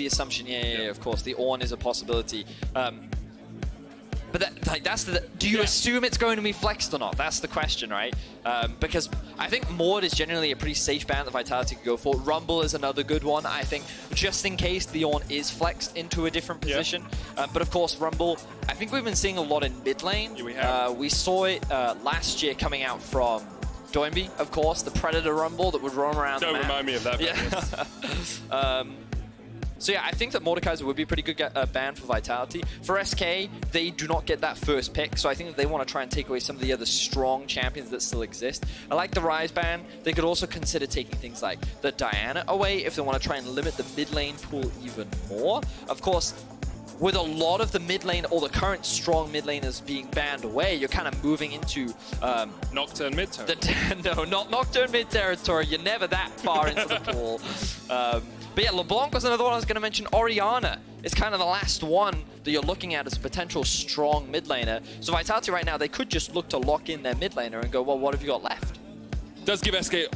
The assumption, yeah, of course. The Ornn is a possibility. But that's the... Do you assume it's going to be flexed or not? That's the question, right? Because I think Maud is generally a pretty safe ban that Vitality could go for. Rumble is another good one, I think, just in case the Ornn is flexed into a different position. But of course, Rumble, I think we've been seeing a lot in mid lane. Yeah, we have. We saw it last year coming out from Doinby, of course, the Predator Rumble that would roam around the map. Don't remind me of that. Yeah. So yeah, I think that Mordekaiser would be a pretty good ban for Vitality. For SK, they do not get that first pick, so I think that they want to try and take away some of the other strong champions that still exist. I like the Ryze ban. They could also consider taking things like the Diana away if they want to try and limit the mid lane pool even more. Of course, with a lot of the mid lane or the current strong mid laners being banned away, you're kind of moving into Nocturne mid territory. No, not Nocturne mid territory. You're never that far into the pool. But yeah, LeBlanc was another one I was going to mention. Orianna is kind of the last one that you're looking at as a potential strong mid laner. So Vitality right now, they could just look to lock in their mid laner and go, well, what have you got left? Does give SK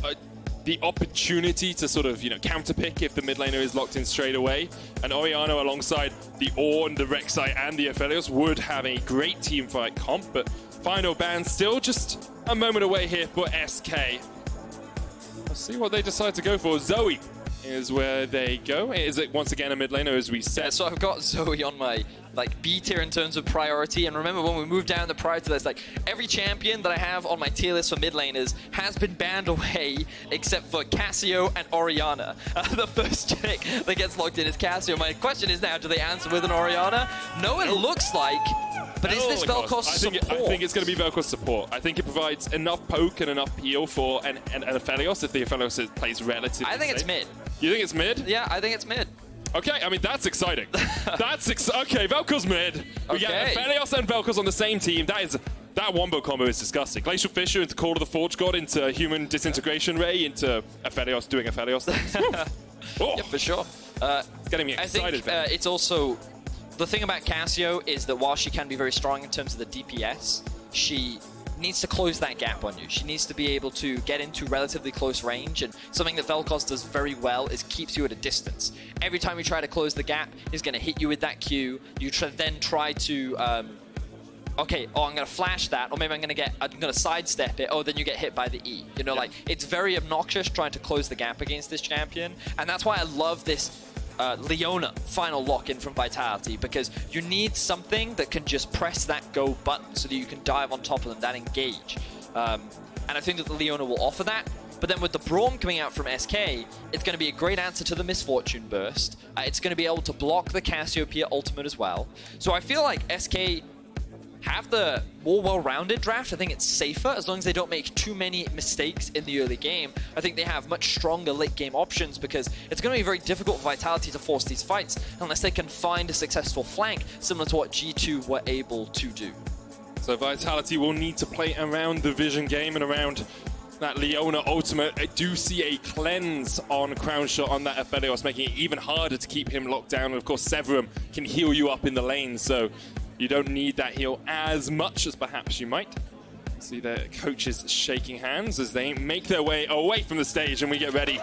the opportunity to sort of, counter pick if the mid laner is locked in straight away. And Orianna alongside the Ornn, the Rek'Sai, and the Aphelios would have a great team fight comp, but final ban still just a moment away here for SK. Let's see what they decide to go for. Zoe is where they go. Is it once again a mid laner, as we said? Yeah, so I've got Zoe on my B tier in terms of priority, and remember when we moved down the priority list, every champion that I have on my tier list for mid laners has been banned away except for Cassio and Orianna. The first pick that gets locked in is Cassio. My question is now, do they answer with an Orianna? No, it looks like. But is this Vel'Koz support? I think it's going to be Vel'Koz support. I think it provides enough poke and enough peel for an Aphelios if the Aphelios plays relatively I think safe. It's mid. You think it's mid? Yeah, I think it's mid. Okay, I mean, that's exciting. Okay, Vel'Koz mid. We get Aphelios and Vel'Koz on the same team. That wombo combo is disgusting. Glacial Fissure into Call of the Forge God, into Human Disintegration Ray, into Aphelios doing Aphelios things. Yeah, for sure. It's getting me excited. I think it's also... The thing about Cassio is that while she can be very strong in terms of the DPS, she needs to close that gap on you. She needs to be able to get into relatively close range, and something that Vel'Koz does very well is keeps you at a distance. Every time you try to close the gap, he's going to hit you with that Q. You then try to... okay, I'm going to flash that, or maybe I'm going to sidestep it. Oh, then you get hit by the E. It's very obnoxious trying to close the gap against this champion, and that's why I love this Leona final lock-in from Vitality, because you need something that can just press that go button so that you can dive on top of them, that engage. And I think that the Leona will offer that. But then with the Braum coming out from SK, it's going to be a great answer to the Misfortune Burst. It's going to be able to block the Cassiopeia ultimate as well. So I feel like SK have the more well-rounded draft. I think it's safer as long as they don't make too many mistakes in the early game. I think they have much stronger late-game options, because it's going to be very difficult for Vitality to force these fights unless they can find a successful flank, similar to what G2 were able to do. So Vitality will need to play around the vision game and around that Leona ultimate. I do see a cleanse on Crownshot on that Aphelios, making it even harder to keep him locked down. And of course, Severum can heal you up in the lane, so you don't need that heal as much as perhaps you might. See their coaches shaking hands as they make their way away from the stage, and we get ready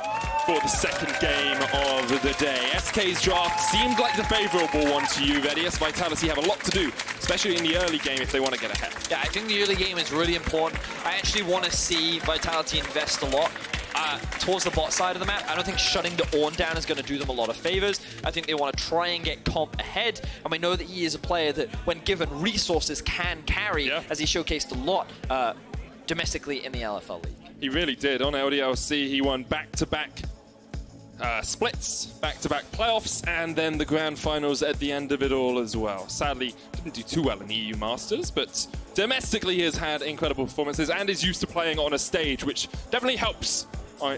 for the second game of the day. SK's draft seemed like the favorable one to you, Vedius. Vitality have a lot to do, especially in the early game if they want to get ahead. Yeah, I think the early game is really important. I actually want to see Vitality invest a lot towards the bot side of the map. I don't think shutting the Ornn down is going to do them a lot of favors. I think they want to try and get comp ahead, and we know that he is a player that, when given resources, can carry, as he showcased a lot domestically in the LFL League. He really did. On LDLC, he won back-to-back splits, back-to-back playoffs, and then the grand finals at the end of it all as well. Sadly, didn't do too well in the EU Masters, but domestically he has had incredible performances and is used to playing on a stage, which definitely helps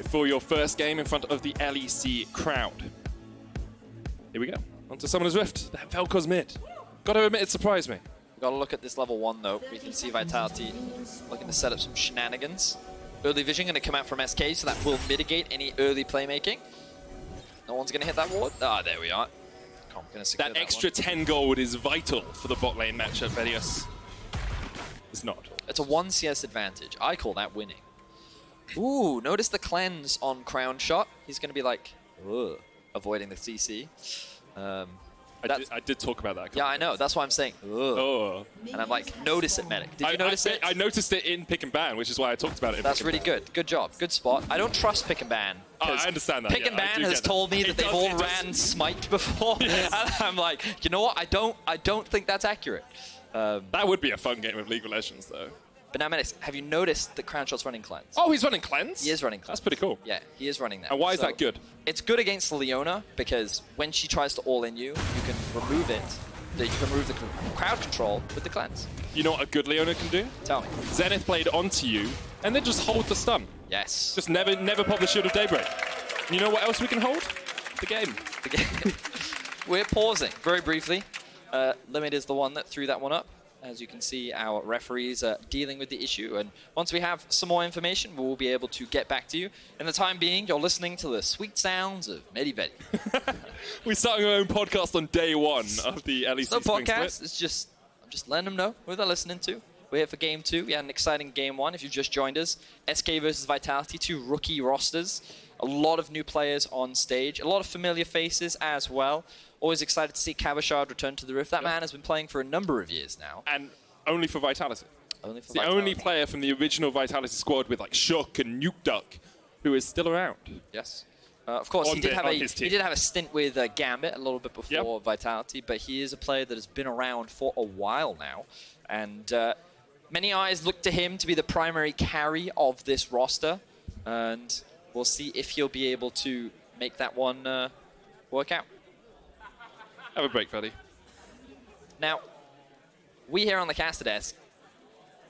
for your first game in front of the LEC crowd. Here we go. Onto Summoner's Rift. That Vel'Koz mid. Gotta admit, it surprised me. Gotta look at this level 1 though. We can see Vitality looking to set up some shenanigans. Early vision going to come out from SK, so that will mitigate any early playmaking. No one's going to hit that ward. Ah, there we are. That extra 10 gold is vital for the bot lane matchup, Vedius. It's not. It's a 1 CS advantage. I call that winning. Ooh, notice the cleanse on Crownshot. He's going to be like, ugh, avoiding the CC. I did talk about that. Yeah, I know. That's why I'm saying. Ugh. Oh. And I'm like, notice it, Medic. Did you notice it? I noticed it in pick and ban, which is why I talked about it. That's really good. Good job. Good spot. I don't trust pick and ban. Oh, I understand that. Pick and ban has told me that they've all ran Smite before. Yes. And I'm like, you know what? I don't think that's accurate. That would be a fun game of League of Legends, though. But now, Medic, have you noticed that Crownshot's running Cleanse? Oh, he's running Cleanse? He is running Cleanse. That's pretty cool. Yeah, he is running that. And why is that good? It's good against Leona because when she tries to all-in you, you can remove it. You can remove the crowd control with the Cleanse. You know what a good Leona can do? Tell me. Zenith blade onto you, and then just hold the stun. Yes. Just never pop the Shield of Daybreak. You know what else we can hold? The game. The game. We're pausing very briefly. Limit is the one that threw that one up. As you can see, our referees are dealing with the issue, and once we have some more information, we'll be able to get back to you. In the time being, you're listening to the sweet sounds of Vedi. We're starting our own podcast on day one of the LEC. No podcast. It's just I'm just letting them know who they're listening to. We're here for game 2. We had an exciting game 1. If you've just joined us, SK versus Vitality, 2 rookie rosters. A lot of new players on stage, a lot of familiar faces as well. Always excited to see Cabochard return to the Rift. That man has been playing for a number of years now. And only for Vitality. Only for the only player from the original Vitality squad with like Shook and Nuke Duck who is still around. Yes. Of course, he did have a stint with Gambit a little bit before Vitality, but he is a player that has been around for a while now. And many eyes look to him to be the primary carry of this roster. And we'll see if he'll be able to make that one work out. Have a break, Vedi. Now, we here on the caster desk,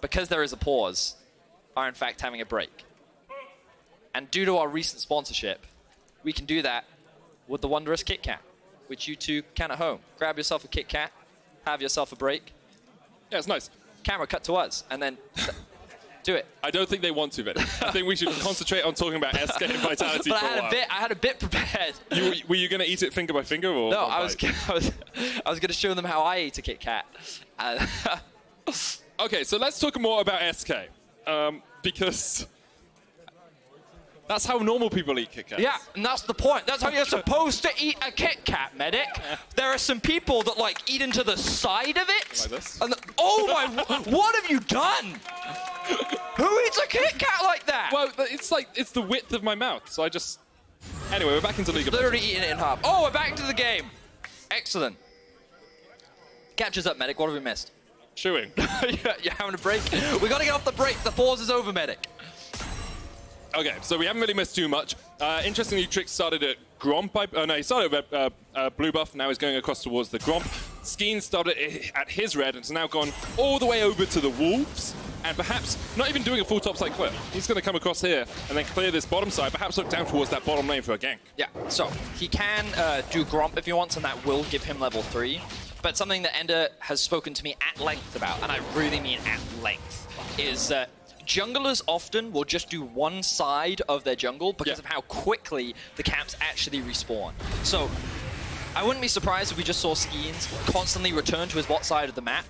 because there is a pause, are in fact having a break. And due to our recent sponsorship, we can do that with the wondrous Kit Kat, which you two can at home. Grab yourself a Kit Kat, have yourself a break. Yeah, it's nice. Camera, cut to us, and then do it. I don't think they want to, Vedi. I think we should concentrate on talking about SK and Vitality but for a while. I had a bit prepared. Were you going to eat it finger by finger? Or no, I was going to show them how I eat a Kit Kat. Okay, so let's talk more about SK. Because that's how normal people eat Kit Kats. Yeah, and that's the point. That's how you're supposed to eat a Kit Kat, Medic. There are some people that like eat into the side of it. Like this? And oh my, what have you done? Who eats a Kit Kat like that? Well, it's the width of my mouth, so I just... Anyway, we're back into League of Legends. Literally eating it in half. Oh, we're back into the game. Excellent. Catches up, Medic. What have we missed? Chewing. You're having a break? We got to get off the break. The pause is over, Medic. Okay, so we haven't really missed too much. Interestingly, Trick started at Gromp. No, he started at blue buff, now he's going across towards the Gromp. Skeanz started at his red and has now gone all the way over to the Wolves, and perhaps not even doing a full topside clear. He's going to come across here and then clear this bottom side, perhaps look down towards that bottom lane for a gank. Yeah, so he can do Gromp if he wants, and that will give him level 3. But something that Ender has spoken to me at length about, and I really mean at length, is that junglers often will just do one side of their jungle because of how quickly the camps actually respawn. So I wouldn't be surprised if we just saw Skeanz constantly return to his bot side of the map.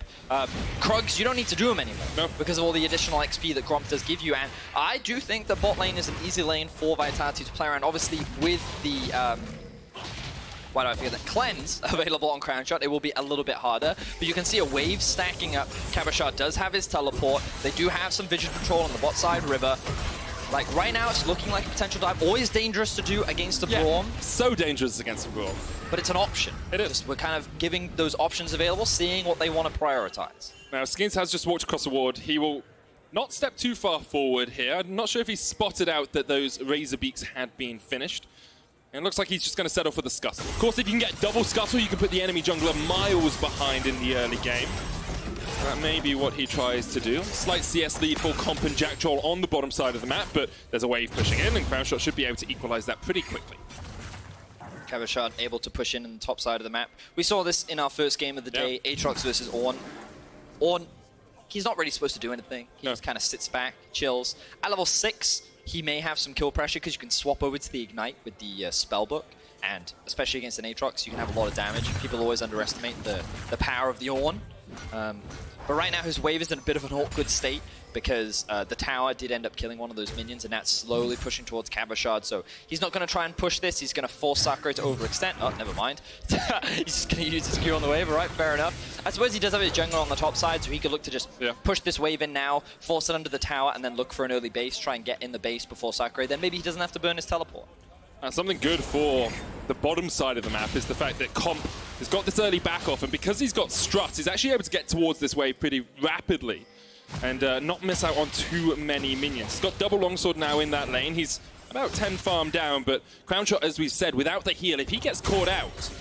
Krugs, you don't need to do them anymore because of all the additional XP that Gromp does give you. And I do think that bot lane is an easy lane for Vitality to play around. Obviously, with the why do I forget that? Cleanse available on Crownshot, it will be a little bit harder. But you can see a wave stacking up. Cabochard does have his teleport. They do have some vision control on the bot side river. Like right now, it's looking like a potential dive. Always dangerous to do against the Braum. So dangerous against the Braum. But it's an option. It is. We're kind of giving those options available, seeing what they want to prioritize. Now, Skeanz has just walked across the ward. He will not step too far forward here. I'm not sure if he spotted out that those Razor Beaks had been finished. And it looks like he's just going to settle for the Scuttle. Of course, if you can get double Scuttle, you can put the enemy jungler miles behind in the early game. That may be what he tries to do. Slight CS lead for Comp and Jactroll on the bottom side of the map, but there's a wave pushing in, and Crownshot should be able to equalize that pretty quickly. Cabochard able to push in the top side of the map. We saw this in our first game of the day, Aatrox versus Ornn. Ornn, he's not really supposed to do anything. He just kind of sits back, chills. At level 6, he may have some kill pressure because you can swap over to the Ignite with the Spellbook, and especially against an Aatrox, you can have a lot of damage. People always underestimate the power of the Ornn. But right now his wave is in a bit of an awkward state because the tower did end up killing one of those minions, and that's slowly pushing towards Cabochard. So he's not going to try and push this. He's going to force Sacre to overextend. Oh, never mind. He's just going to use his Q on the wave. All right, fair enough. I suppose he does have his jungle on the top side, so he could look to just push this wave in now, force it under the tower, and then look for an early base, try and get in the base before Sacre. Then maybe he doesn't have to burn his teleport. Something good for the bottom side of the map is the fact that Comp has got this early back off, and because he's got struts, he's actually able to get towards this wave pretty rapidly and not miss out on too many minions. He's got double longsword now in that lane. He's about 10 farm down, but Crownshot, as we've said, without the heal, if he gets caught out,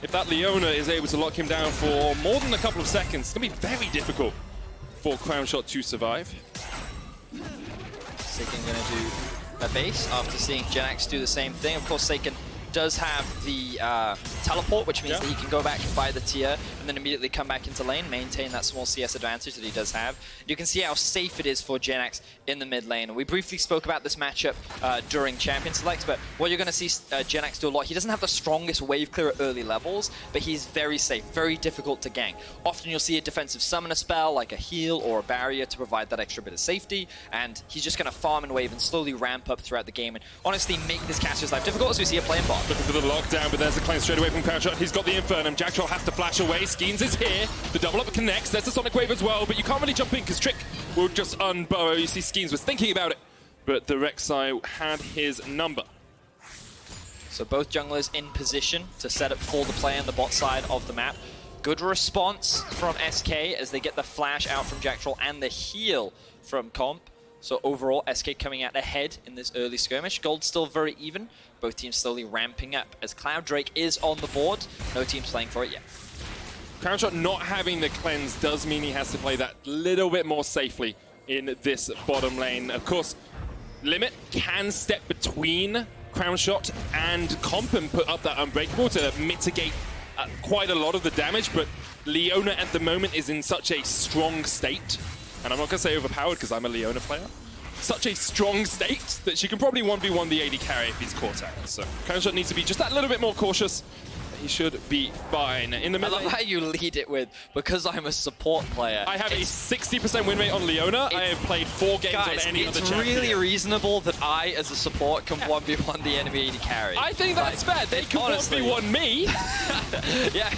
if that Leona is able to lock him down for more than a couple of seconds, it's going to be very difficult for Crownshot to survive. Sacre going to do a base after seeing Jenax do the same thing. Of course, Sacre does have the teleport, which means that he can go back and buy the tier and then immediately come back into lane, maintain that small CS advantage that he does have. You can see how safe it is for Jenax in the mid lane. We briefly spoke about this matchup during Champion Selects, but what you're going to see Jenax do a lot, he doesn't have the strongest wave clear at early levels, but he's very safe, very difficult to gank. Often you'll see a defensive summoner spell, like a heal or a barrier to provide that extra bit of safety, and he's just going to farm and wave and slowly ramp up throughout the game and honestly make this Cassio's life difficult as we see a playing bot. Looking for the lockdown, but there's a cleanse straight away from Crownshot. He's got the Infernum. Jactroll has to flash away. Skeanz is here. The double up connects. There's the Sonic Wave as well, but you can't really jump in because Trick will just unburrow. You see Skeanz was thinking about it, but the Rek'Sai had his number. So both junglers in position to set up for the play on the bot side of the map. Good response from SK as they get the flash out from Jactroll and the heal from Comp. So overall, SK coming out ahead in this early skirmish. Gold's still very even. Both teams slowly ramping up as Cloud Drake is on the board. No team's playing for it yet. Crownshot not having the cleanse does mean he has to play that little bit more safely in this bottom lane. Of course, Limit can step between Crownshot and Comp and put up that Unbreakable to mitigate quite a lot of the damage, but Leona at the moment is in such a strong state, and I'm not going to say overpowered because I'm a Leona player, such a strong state that she can probably 1v1 the AD carry if he's caught out. So Crownshot needs to be just that little bit more cautious. He should be fine. In the middle, I love how you lead it with, because I'm a support player. I have a 60% win rate on Leona. I have played 4 games on any other champion. It's really reasonable that I, as a support, can 1v1 the enemy AD carry. I think that's fair. They can 1v1 me. Yeah,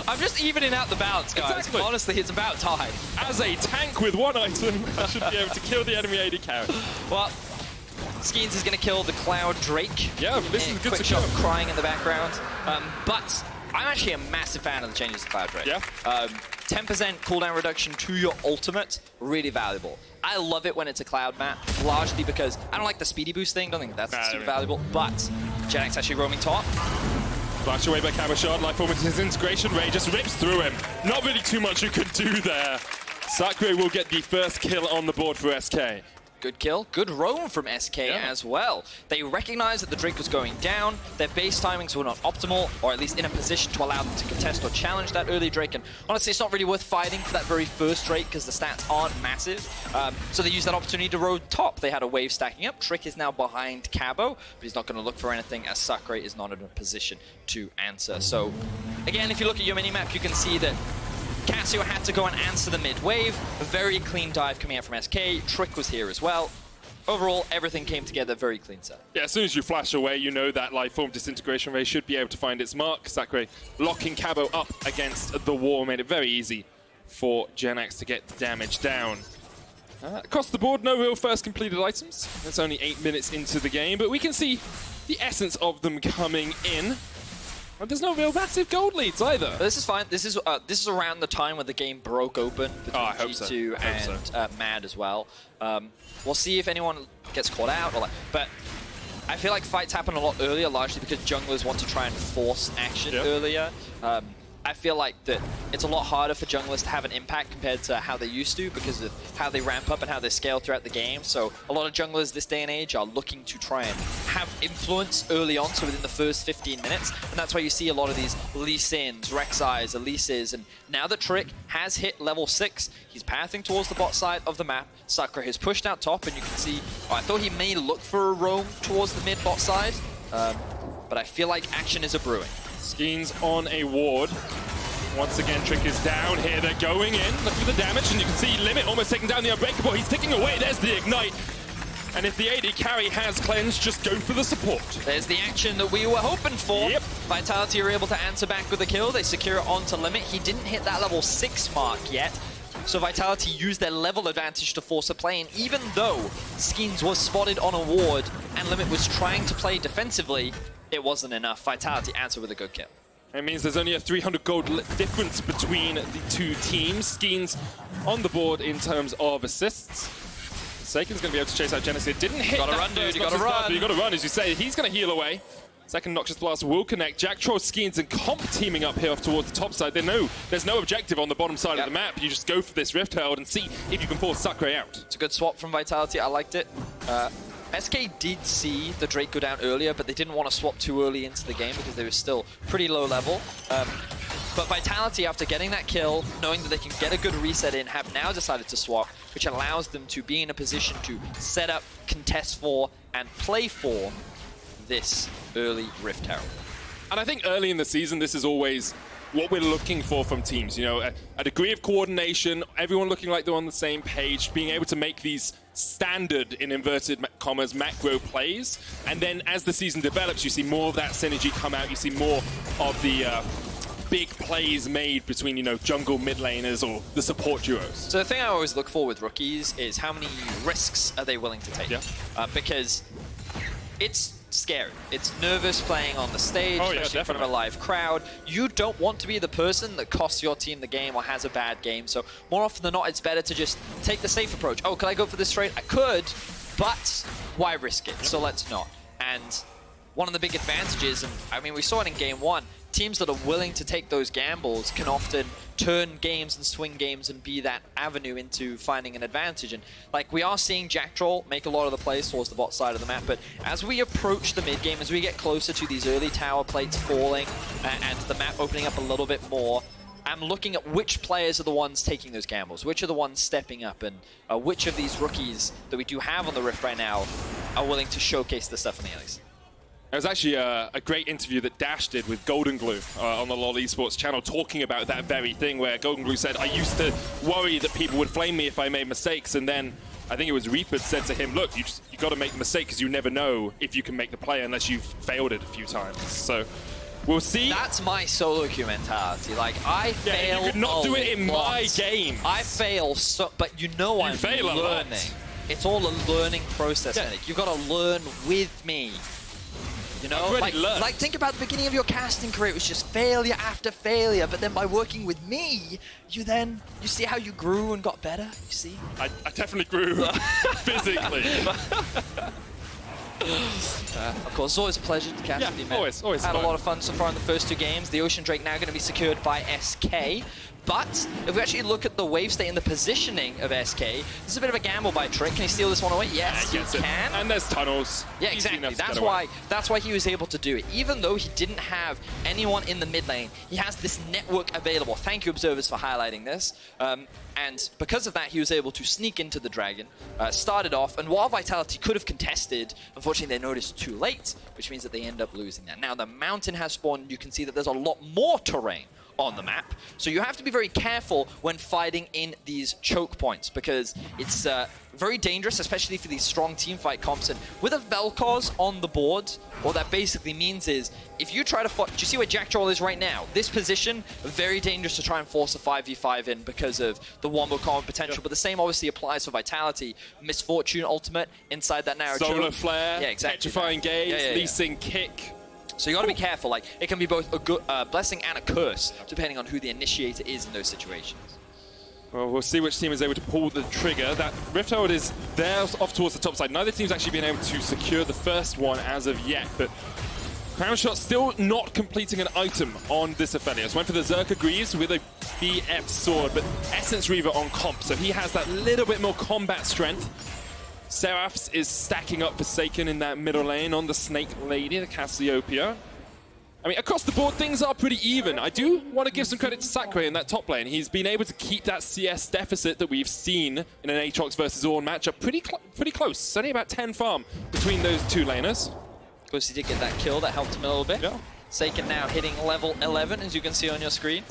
I'm just evening out the balance, guys. Exactly. Honestly, it's about time. As a tank with 1 item, I should be able to kill the enemy AD carry. Well, Skeanz is going to kill the Cloud Drake. Yeah, this is a good quick shot crying in the background. But I'm actually a massive fan of the changes to Cloud Drake. Yeah. 10% cooldown reduction to your ultimate, really valuable. I love it when it's a Cloud map, largely because I don't like the speedy boost thing. Don't think that's super valuable. But Jenax actually roaming top. Flash away by Cabochard. Life form with his integration ray just rips through him. Not really too much you could do there. Sacre will get the first kill on the board for SK. Good kill. Good roam from SK as well. They recognized that the Drake was going down. Their base timings were not optimal, or at least in a position to allow them to contest or challenge that early Drake. And honestly, it's not really worth fighting for that very first Drake because the stats aren't massive. So they used that opportunity to roam top. They had a wave stacking up. Trick is now behind Cabo, but he's not going to look for anything as Sacre is not in a position to answer. So again, if you look at your minimap, you can see that Cassio had to go and answer the mid wave. A very clean dive coming out from SK. Trick was here as well. Overall, everything came together, very clean set. Yeah, as soon as you flash away, you know that life form disintegration ray should be able to find its mark. Sacre locking Cabo up against the wall made it very easy for Jenax to get the damage down. Across the board, no real first completed items. It's only 8 minutes into the game, but we can see the essence of them coming in. And there's no real massive gold leads either. But this is fine. This is around the time when the game broke open between G2 and Mad as well. We'll see if anyone gets caught out. But I feel like fights happen a lot earlier, largely because junglers want to try and force action earlier. I feel like that it's a lot harder for junglers to have an impact compared to how they used to because of how they ramp up and how they scale throughout the game. So a lot of junglers this day and age are looking to try and have influence early on, so within the first 15 minutes. And that's why you see a lot of these Lee Sins, Rek'Sais, Elises. And now that Trick has hit level 6, he's pathing towards the bot side of the map. Sacre has pushed out top, and you can see, I thought he may look for a roam towards the mid bot side. But I feel like action is a brewing. Skeanz on a ward. Once again, Trick is down here. They're going in. Look at the damage, and you can see Limit almost taking down the Unbreakable. He's ticking away. There's the Ignite. And if the AD carry has cleanse, just go for the support. There's the action that we were hoping for. Yep. Vitality are able to answer back with a kill. They secure it onto Limit. He didn't hit that level 6 mark yet. So Vitality used their level advantage to force a play, and even though Skeanz was spotted on a ward and Limit was trying to play defensively, it wasn't enough. Vitality answered with a good kill. It means there's only a 300 gold difference between the two teams. Skeanz on the board in terms of assists. Sacre's going to be able to chase out Jenax. It didn't hit. You gotta run, dude. You gotta run. You gotta run, as you say. He's going to heal away. Second Noxious Blast will connect. Jactroll, Skeanz, and Comp teaming up here off towards the top side. They know there's no objective on the bottom side of the map. You just go for this Rift Herald and see if you can force Sacre out. It's a good swap from Vitality. I liked it. SK did see the Drake go down earlier, but they didn't want to swap too early into the game because they were still pretty low level. But Vitality, after getting that kill, knowing that they can get a good reset in, have now decided to swap, which allows them to be in a position to set up, contest for, and play for this early Rift Herald. And I think early in the season, this is always what we're looking for from teams. You know, a degree of coordination, everyone looking like they're on the same page, being able to make these standard, in inverted commas, macro plays. And then as the season develops, you see more of that synergy come out. You see more of the big plays made between, you know, jungle mid laners or the support duos. So the thing I always look for with rookies is how many risks are they willing to take? Yeah. Because it's scary. It's nervous playing on the stage, especially in front of a live crowd. You don't want to be the person that costs your team the game or has a bad game. So more often than not, it's better to just take the safe approach. Oh, can I go for this trade? I could, but why risk it? So let's not. And one of the big advantages, and I mean, we saw it in game 1, teams that are willing to take those gambles can often turn games and swing games and be that avenue into finding an advantage. And like, we are seeing Jactroll make a lot of the plays towards the bot side of the map, but as we approach the mid game, as we get closer to these early tower plates falling and the map opening up a little bit more, I'm looking at which players are the ones taking those gambles, which are the ones stepping up, and which of these rookies that we do have on the Rift right now are willing to showcase the stuff in the early. There was actually a great interview that Dash did with Golden Glue on the LoleSports channel, talking about that very thing, where Golden Glue said, I used to worry that people would flame me if I made mistakes, and then I think it was Reaper said to him, look, you got to make the mistake because you never know if you can make the play unless you've failed it a few times. So we'll see. That's my solo queue mentality. Like, I fail you could not do it in lot. my game. I fail so, but you know I'm learning. It's all a learning process, Nick. You've got to learn with me. You know, like think about the beginning of your casting career. It was just failure after failure, but then by working with me, you see how you grew and got better. You see? I definitely grew physically. Of course, it's always a pleasure to catch with you, man. Always Had fun. a lot of fun so far in the first 2 games. The Ocean Drake now going to be secured by SK. But if we actually look at the wave state and the positioning of SK, this is a bit of a gamble by Trick. Can he steal this one away? Yes, he can. And there's tunnels. Yeah, exactly. That's why he was able to do it. Even though he didn't have anyone in the mid lane, he has this network available. Thank you, observers, for highlighting this. And because of that, he was able to sneak into the dragon, started off, and while Vitality could have contested, unfortunately they noticed too late, which means that they end up losing that. Now the mountain has spawned. You can see that there's a lot more terrain on the map, so you have to be very careful when fighting in these choke points, because it's very dangerous, especially for these strong team fight comps. And with a Vel'Koz on the board, what that basically means is, if you try to fight, do you see where Jactroll is right now? This position, very dangerous to try and force a 5v5 in because of the wombo combo potential, but the same obviously applies for Vitality. Misfortune ultimate inside that narrow Solar choke. Flare, Petrifying Gaze, Leasing Kick. So you got to be careful. Like, it can be both a good blessing and a curse, depending on who the initiator is in those situations. Well, we'll see which team is able to pull the trigger. That Rift Herald is there off towards the top side. Neither team's actually been able to secure the first one as of yet, but Crownshot still not completing an item on this Aphelios. Went for the Zerka Greaves with a BF sword, but Essence Reaver on comp, so he has that little bit more combat strength. Seraphs is stacking up for Sacre in that middle lane on the Snake Lady, the Cassiopeia. I mean, across the board, things are pretty even. I do want to give some credit to Sacre in that top lane. He's been able to keep that CS deficit that we've seen in an Aatrox versus Ornn matchup pretty close. It's only about 10 farm between those 2 laners. Of course, he did get that kill. That helped him a little bit. Yeah. Sacre now hitting level 11, as you can see on your screen.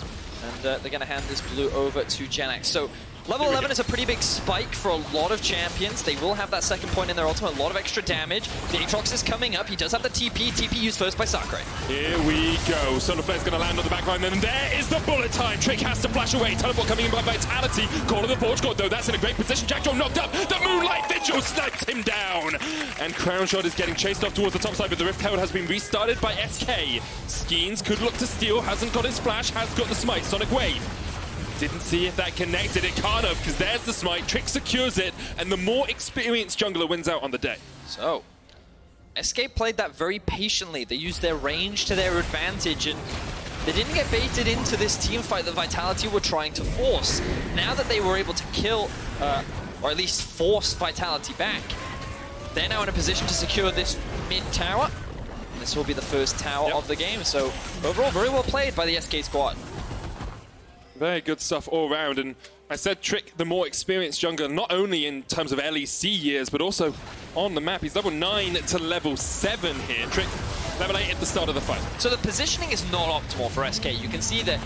And they're going to hand this blue over to Jenax. So level 11 is a pretty big spike for a lot of champions. They will have that second point in their ultimate, a lot of extra damage. The Aatrox is coming up. He does have the TP. TP used first by Sacre. Here we go. Solar Flare's going to land on the back line, and there is the bullet time. Trick has to flash away. Teleport coming in by Vitality. Call of the Forge God, though. That's in a great position. Jactroll knocked up. The Moonlight Vigil sniped him down. And Crownshot is getting chased off towards the top side, but the Rift Herald has been restarted by SK. Skeanz could look to steal. Hasn't got his flash. Has got the smite. Sonic Wave. Didn't see if that connected. It can't have, because there's the smite. Trick secures it, and the more experienced jungler wins out on the day. So, SK played that very patiently. They used their range to their advantage, and they didn't get baited into this team fight that Vitality were trying to force. Now that they were able to kill, or at least force Vitality back, they're now in a position to secure this mid tower. And this will be the first tower of the game. So, overall, very well played by the SK squad. Very good stuff all around, and I said Trick, the more experienced jungler, not only in terms of LEC years, but also on the map. He's level 9 to level 7 here. Trick, level 8 at the start of the fight. So the positioning is not optimal for SK. You can see that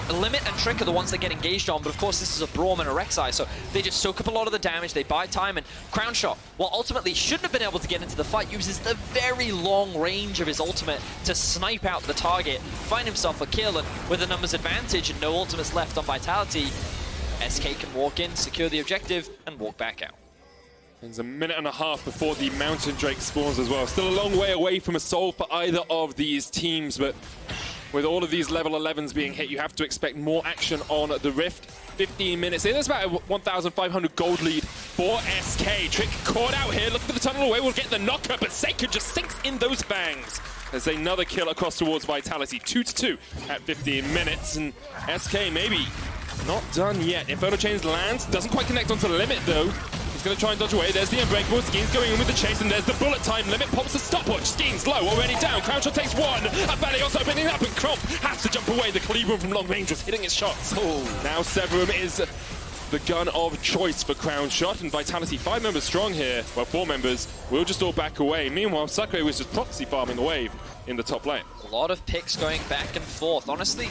Limit and Trick are the ones that get engaged on, but of course this is a Braum and a Rek'Sai, so they just soak up a lot of the damage, they buy time, and Crownshot, while ultimately shouldn't have been able to get into the fight, uses the very long range of his ultimate to snipe out the target, find himself a kill, and with a numbers advantage and no ultimates left on Vitality, SK can walk in, secure the objective, and walk back out. There's a minute and a half before the Mountain Drake spawns as well. Still a long way away from a soul for either of these teams, but with all of these level 11s being hit, you have to expect more action on the Rift. 15 minutes in, there's about a 1,500 gold lead for SK. Trick caught out here, looking for the tunnel away, will get the knocker, but Sacre just sinks in those fangs. There's another kill across towards Vitality, 2-2 at 15 minutes, and SK maybe not done yet. Inferno Chains lands, doesn't quite connect onto the Limit though. He's going to try and dodge away. There's the Unbreakable. Skeanz going in with the chase, and there's the bullet time. Limit pops the stopwatch. Skeanz low, already down. Crownshot takes one. Aphelios opening up, and Crump has to jump away. The Cleaver from long range was hitting his shots. Oh. Now Severum is the gun of choice for Crownshot, and Vitality 5 members strong here. Well, 4 members will just all back away. Meanwhile, Sacre was just proxy farming the wave in the top lane. A lot of picks going back and forth. Honestly,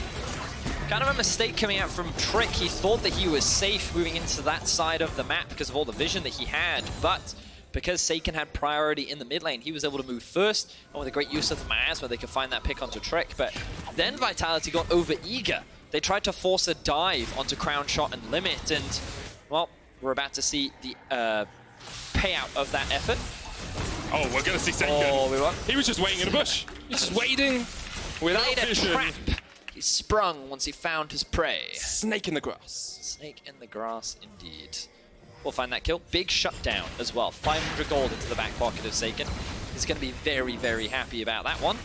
kind of a mistake coming out from Trick. He thought that he was safe moving into that side of the map because of all the vision that he had, but because Sacre had priority in the mid lane, he was able to move first, and with a great use of the miasma, they could find that pick onto Trick. But then Vitality got over eager. They tried to force a dive onto Crownshot and Limit, and, well, we're about to see the payout of that effort. Oh, we're going to see Sacre. Oh, we were. He was just waiting in a bush. He's just waiting without vision. Trap. He sprung once he found his prey. Snake in the grass. Snake in the grass, indeed. We'll find that kill. Big shutdown as well. 500 gold into the back pocket of Sacre. He's going to be very, very happy about that one.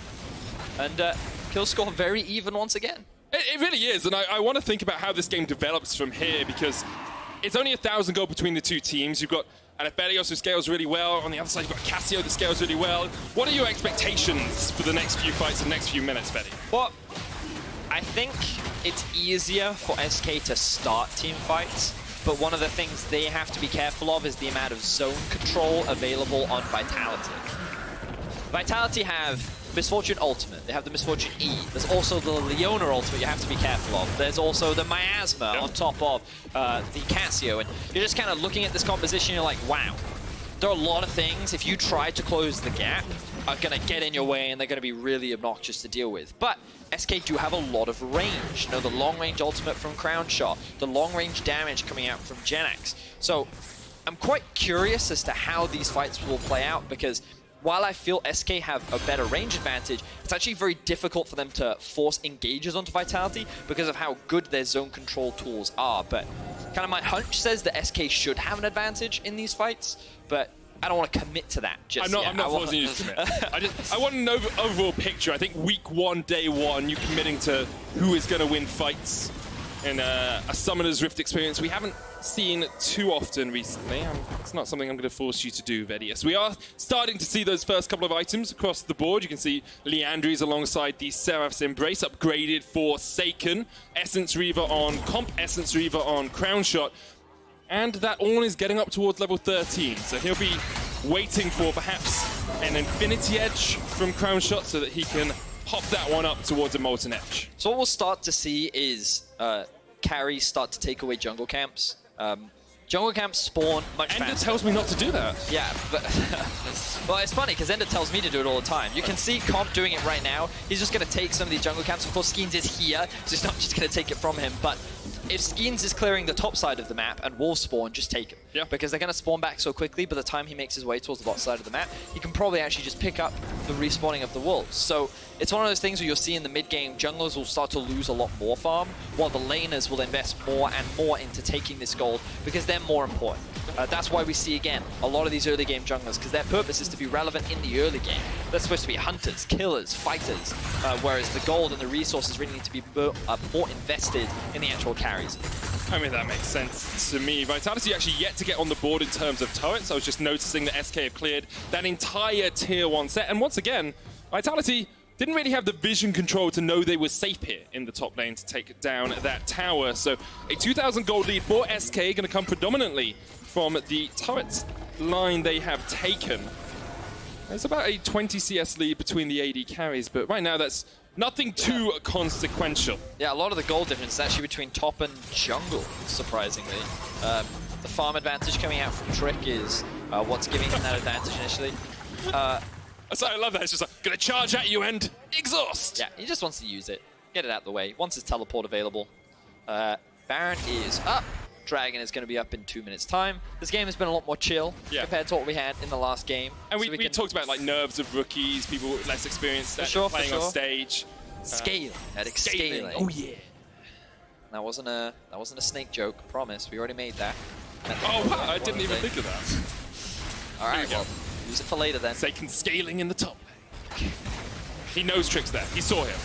And kill score very even once again. It really is, and I want to think about how this game develops from here, because it's only 1,000 gold between the two teams. You've got an Aphelios who scales really well. On the other side, you've got Cassio that scales really well. What are your expectations for the next few fights and next few minutes, Vedi? Well, I think it's easier for SK to start team fights, but one of the things they have to be careful of is the amount of zone control available on Vitality. Vitality have Misfortune Ultimate, they have the Misfortune E, there's also the Leona Ultimate you have to be careful of, there's also the Miasma on top of the Cassio, and you're just kind of looking at this composition, you're like, wow, there are a lot of things, if you try to close the gap, are going to get in your way and they're going to be really obnoxious to deal with. But SK do have a lot of range. You know, the long-range ultimate from Crownshot, the long-range damage coming out from Jenax. So I'm quite curious as to how these fights will play out, because while I feel SK have a better range advantage, it's actually very difficult for them to force engages onto Vitality because of how good their zone control tools are. But kind of my hunch says that SK should have an advantage in these fights, but I don't want to commit to that just yet. I'm not forcing you to commit. I want an overall picture. I think week 1, day 1, you committing to who is going to win fights in a Summoner's Rift experience we haven't seen too often recently. It's not something I'm going to force you to do, Vedius. We are starting to see those first couple of items across the board. You can see Leandry's alongside the Seraph's Embrace, upgraded for Sacre. Essence Reaver on Comp, Essence Reaver on Crownshot. And that Ornn is getting up towards level 13, so he'll be waiting for perhaps an Infinity Edge from Crownshot so that he can pop that one up towards a Molten Edge. So what we'll start to see is carries start to take away jungle camps. Jungle camps spawn much faster. Ender tells me not to do that. Yeah, but well, it's funny because Ender tells me to do it all the time. You can see Comp doing it right now. He's just going to take some of these jungle camps. Of course, Skeanz is here, so he's not just going to take it from him. But if Skeanz is clearing the top side of the map and wolves spawn, just take him. Yeah. Because they're going to spawn back so quickly. By the time he makes his way towards the bottom side of the map, he can probably actually just pick up the respawning of the wolves. So it's one of those things where you'll see in the mid-game, junglers will start to lose a lot more farm, while the laners will invest more and more into taking this gold because they're more important. That's why we see, again, a lot of these early game junglers, because their purpose is to be relevant in the early game. They're supposed to be hunters, killers, fighters, whereas the gold and the resources really need to be more invested in the actual carries. I mean, that makes sense to me. Vitality actually yet to get on the board in terms of turrets. I was just noticing that SK have cleared that entire tier 1 set. And once again, Vitality didn't really have the vision control to know they were safe here in the top lane to take down that tower. So a 2,000 gold lead for SK, going to come predominantly from the turrets line they have taken. There's about a 20 CS lead between the AD carries, but right now that's nothing too consequential. Yeah, a lot of the gold difference is actually between top and jungle, surprisingly. The farm advantage coming out from Trick is what's giving him that advantage initially. So I love that. It's just like, gonna charge at you and exhaust. Yeah, he just wants to use it. Get it out of the way. Once his teleport available. Baron is up. Dragon is going to be up in 2 minutes' time. This game has been a lot more chill compared to what we had in the last game. And so we talked about like nerves of rookies, people less experienced playing on stage. Scaling, scaling. Oh yeah. That wasn't a snake joke. Promise. We already made that. Oh wow! I didn't even think of that. All right, well, use it for later then. Sacre scaling in the top. He knows Trick's there. He saw him.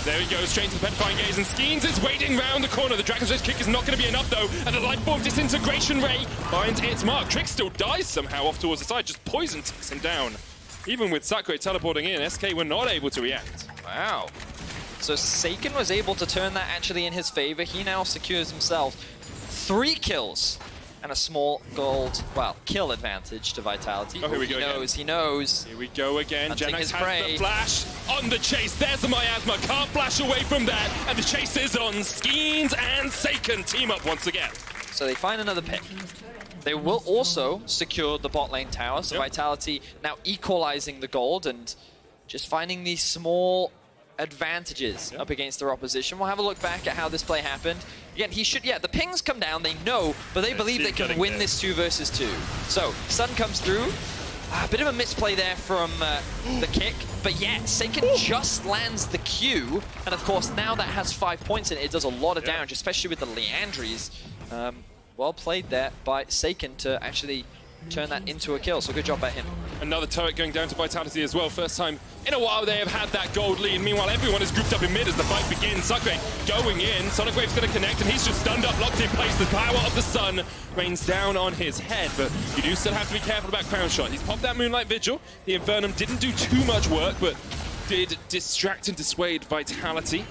There he goes, straight to the Petrifying Gaze, and Skeanz is waiting round the corner. The Dragon's Edge kick is not going to be enough, though, and the Lightform Disintegration Ray finds its mark. Trick still dies somehow off towards the side, just poison takes him down. Even with Sacre teleporting in, SK were not able to react. Wow. So Sacre was able to turn that actually in his favor. He now secures himself 3 kills and a small gold, well, kill advantage to Vitality. Oh, here we go again. He knows. Here we go again. Jenax has prey. the flash on the chase. There's the miasma. Can't flash away from that. And the chase is on. Skeanz and Sacre team up once again. So they find another pick. They will also secure the bot lane tower. So Vitality now equalizing the gold and just finding these small advantages up against their opposition. We'll have a look back at how this play happened. Again, the pings come down, they know, but they believe they can win this 2 versus 2. So, Sun comes through. A bit of a misplay there from the kick, but yeah, Sacre just lands the Q, and of course, now that has 5 points in it, it does a lot of damage, especially with the Leandries. Well played there by Sacre to actually turn that into a kill, so good job by him. Another turret going down to Vitality as well. First time in a while they have had that gold lead. Meanwhile, everyone is grouped up in mid as the fight begins. Sacre going in. Sonic Wave's going to connect, and he's just stunned up, locked in place. The power of the sun rains down on his head, but you do still have to be careful about Crownshot. He's popped that Moonlight Vigil. The Infernum didn't do too much work, but did distract and dissuade Vitality.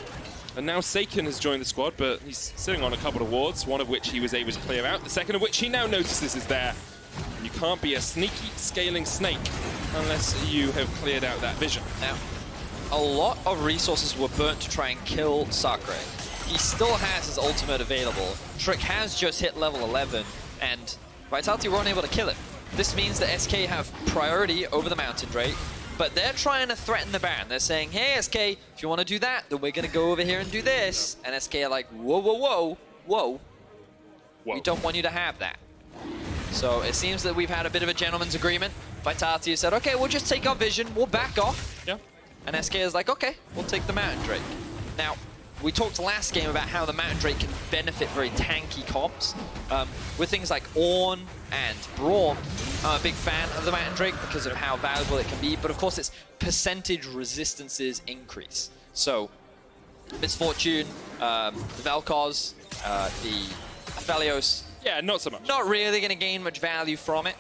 And now Sacre has joined the squad, but he's sitting on a couple of wards, one of which he was able to clear out, the second of which he now notices is there. You can't be a sneaky scaling snake unless you have cleared out that vision. Now, a lot of resources were burnt to try and kill Sacre. He still has his ultimate available. Trick has just hit level 11, and Vitality weren't able to kill him. This means that SK have priority over the Mountain Drake, but they're trying to threaten the Baron. They're saying, hey SK, if you want to do that, then we're going to go over here and do this. And SK are like, whoa, whoa, whoa, whoa. We don't want you to have that. So it seems that we've had a bit of a gentleman's agreement. Vitality has said, okay, we'll just take our vision, we'll back off. Yeah. And SK is like, okay, we'll take the Mountain Drake. Now, we talked last game about how the Mountain Drake can benefit very tanky comps. With things like Ornn and Braum, I'm a big fan of the Mountain Drake because of how valuable it can be, but of course its percentage resistances increase. So, Misfortune, the Vel'Koz, the Aphelios, yeah, not so much. Not really going to gain much value from it.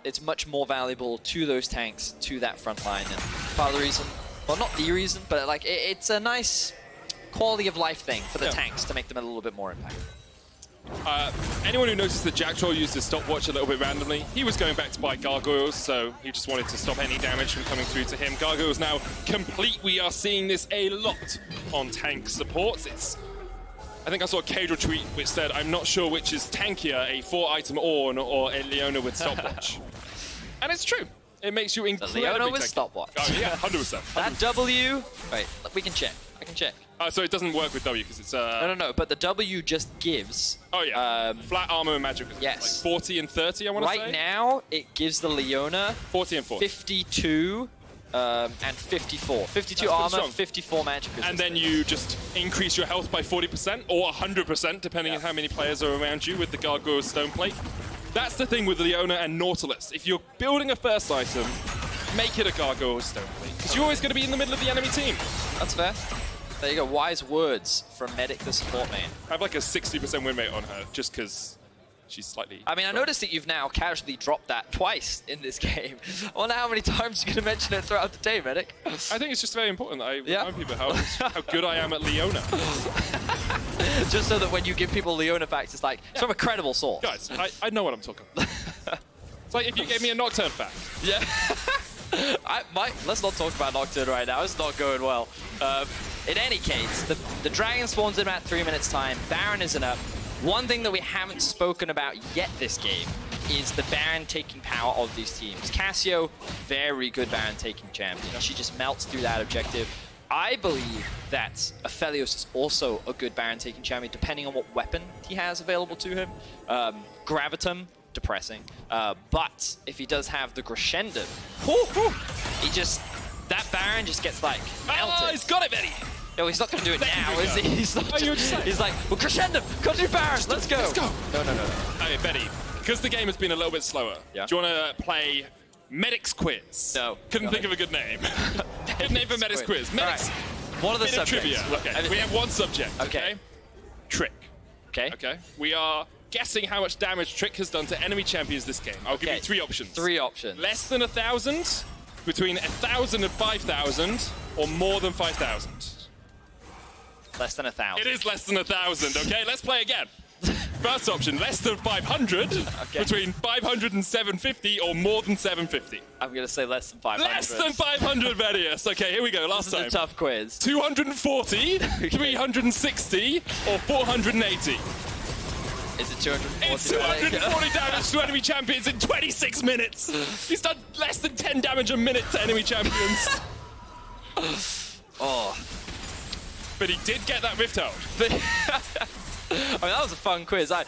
It's much more valuable to those tanks, to that front line. And part of the reason, well, not the reason, but like it's a nice quality of life thing for the tanks to make them a little bit more impactful. Anyone who noticed that Jactroll used his stopwatch a little bit randomly, he was going back to buy gargoyles, so he just wanted to stop any damage from coming through to him. Gargoyles now complete. We are seeing this a lot on tank supports. I think I saw a Cadro tweet which said, I'm not sure which is tankier, a 4-item Ornn or a Leona with stopwatch. And it's true. It makes you incredibly Leona with tanky. stopwatch. Oh yeah, 100%. That W... Wait, we can check. I can check. So it doesn't work with W because it's... No, but the W just gives... Oh yeah, flat armor and magic. Yes. Like 40 and 30, I want to say? Right now, it gives the Leona... 40 and 40. 52 and 54. 52 That's armor, strong. 54 magic resistance. And then you just increase your health by 40% or 100%, depending on how many players are around you with the Gargoyle Stone Plate. That's the thing with Leona and Nautilus. If you're building a first item, make it a Gargoyle Stone Plate, because you're always going to be in the middle of the enemy team. That's fair. There you go. Wise words from Medic, the support main. I have like a 60% win rate on her, just because she's slightly... I mean, I noticed that you've now casually dropped that twice in this game. I wonder how many times you're going to mention it throughout the day, Medic. I think it's just very important that I remind people how good I am at Leona. Just so that when you give people Leona facts, it's like, it's from a credible source. Guys, I know what I'm talking about. It's like if you gave me a Nocturne fact. Yeah. Let's not talk about Nocturne right now. It's not going well. In any case, the Dragon spawns in about 3 minutes' time. Baron isn't up. One thing that we haven't spoken about yet this game is the Baron taking power of these teams. Cassio, very good Baron taking champion. She just melts through that objective. I believe that Aphelios is also a good Baron taking champion, depending on what weapon he has available to him. Gravitum, depressing. But if he does have the Crescendo, that Baron just gets like melted. Oh, he's got it, Betty! No, he's not going to do it now, is he? He's not he's like, well, Crescendo, got to do Baron, let's go. Let's go. No. Okay, Betty, because the game has been a little bit slower, do you want to play Medic's Quiz? No. Couldn't think of a good name. Good name for Medic's Quiz. Medic's What are the subjects? Trivia. Okay, we have one subject. Okay. Trick. Okay. Okay. We are guessing how much damage Trick has done to enemy champions this game. I'll give you 3 options. 3 options. Less than 1,000, between 1,000 and 5,000, or more than 5,000. Less than 1,000. It is less than 1,000, okay? Let's play again. First option, less than 500, between 500 and 750, or more than 750. I'm going to say less than 500. Less than 500, Vedius. Okay, here we go, last time. This is a tough quiz. 240, 360, or 480. Is it 240? It's 240 damage to enemy champions in 26 minutes. He's done less than 10 damage a minute to enemy champions. Oh. But he did get that rift out. I mean, that was a fun quiz. Here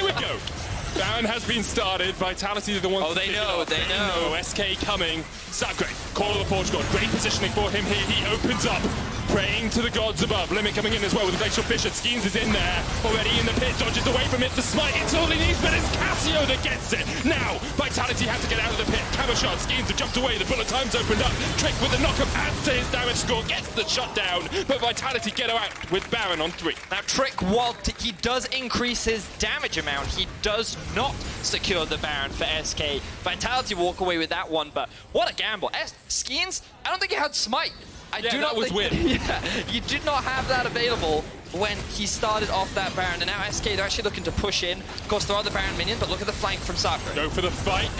we go. Baron has been started. Vitality are the ones. Oh, they know. SK coming. Sacre, Call of the Portugal. Great positioning for him here. He opens up. Praying to the gods above. Limit coming in as well with the Glacial Fissure. Skeanz is in there. Already in the pit. Dodges away from it. The smite. It's all he needs, but it's Cassio that gets it. Now, Vitality have to get out of the pit. Cabochard, Skeanz have jumped away. The bullet time's opened up. Trick with the knockup adds to his damage score. Gets the shutdown. But Vitality get her out with Baron on 3. Now, Trick, while he does increase his damage amount, he does not secure the Baron for SK. Vitality walk away with that one, but what a gamble. Skeanz, I don't think he had smite. That was weird. You did not have that available when he started off that Baron, and now SK, they're actually looking to push in. Of course, there are the Baron minion, but look at the flank from Sacre. Go for the fight.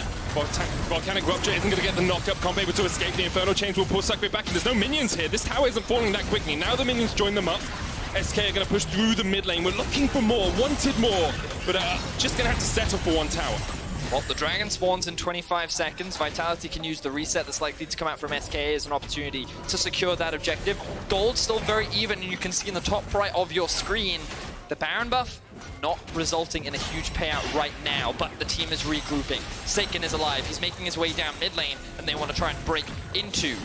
Volcanic Rupture isn't going to get the knockup. Can't be able to escape. The Inferno Chains will pull Sacre back, and there's no minions here. This tower isn't falling that quickly. Now the minions join them up. SK are going to push through the mid lane. We're looking for more, wanted more, but just going to have to settle for one tower. Well, the Dragon spawns in 25 seconds. Vitality can use the reset that's likely to come out from SK as an opportunity to secure that objective. Gold's still very even, and you can see in the top right of your screen, the Baron buff not resulting in a huge payout right now, but the team is regrouping. Sacre is alive. He's making his way down mid lane, and they want to try and break into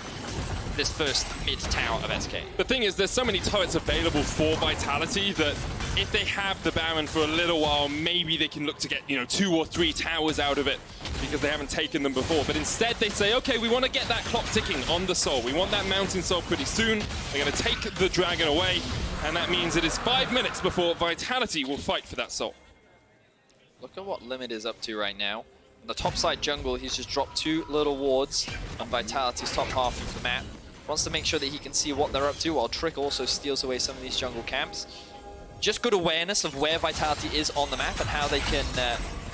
this first mid tower of SK. The thing is, there's so many turrets available for Vitality that if they have the Baron for a little while, maybe they can look to get, 2 or 3 towers out of it because they haven't taken them before. But instead they say, okay, we want to get that clock ticking on the soul. We want that mountain soul pretty soon. They're going to take the dragon away, and that means it is 5 minutes before Vitality will fight for that soul. Look at what Limit is up to right now. On the top side jungle, he's just dropped 2 little wards on Vitality's top half of the map. Wants to make sure that he can see what they're up to, while Trick also steals away some of these jungle camps. Just good awareness of where Vitality is on the map and how they can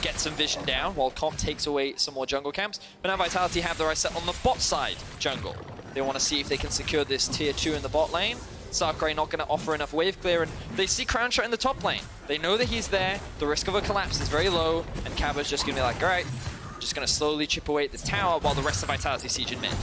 get some vision down, while Comp takes away some more jungle camps. But now Vitality have their eyes set on the bot side jungle. They want to see if they can secure this tier 2 in the bot lane. Sacre not going to offer enough wave clear, and they see Crownshot in the top lane. They know that he's there, the risk of a collapse is very low, and Cabo's just going to be like, alright, just going to slowly chip away at this tower while the rest of Vitality siege in mid.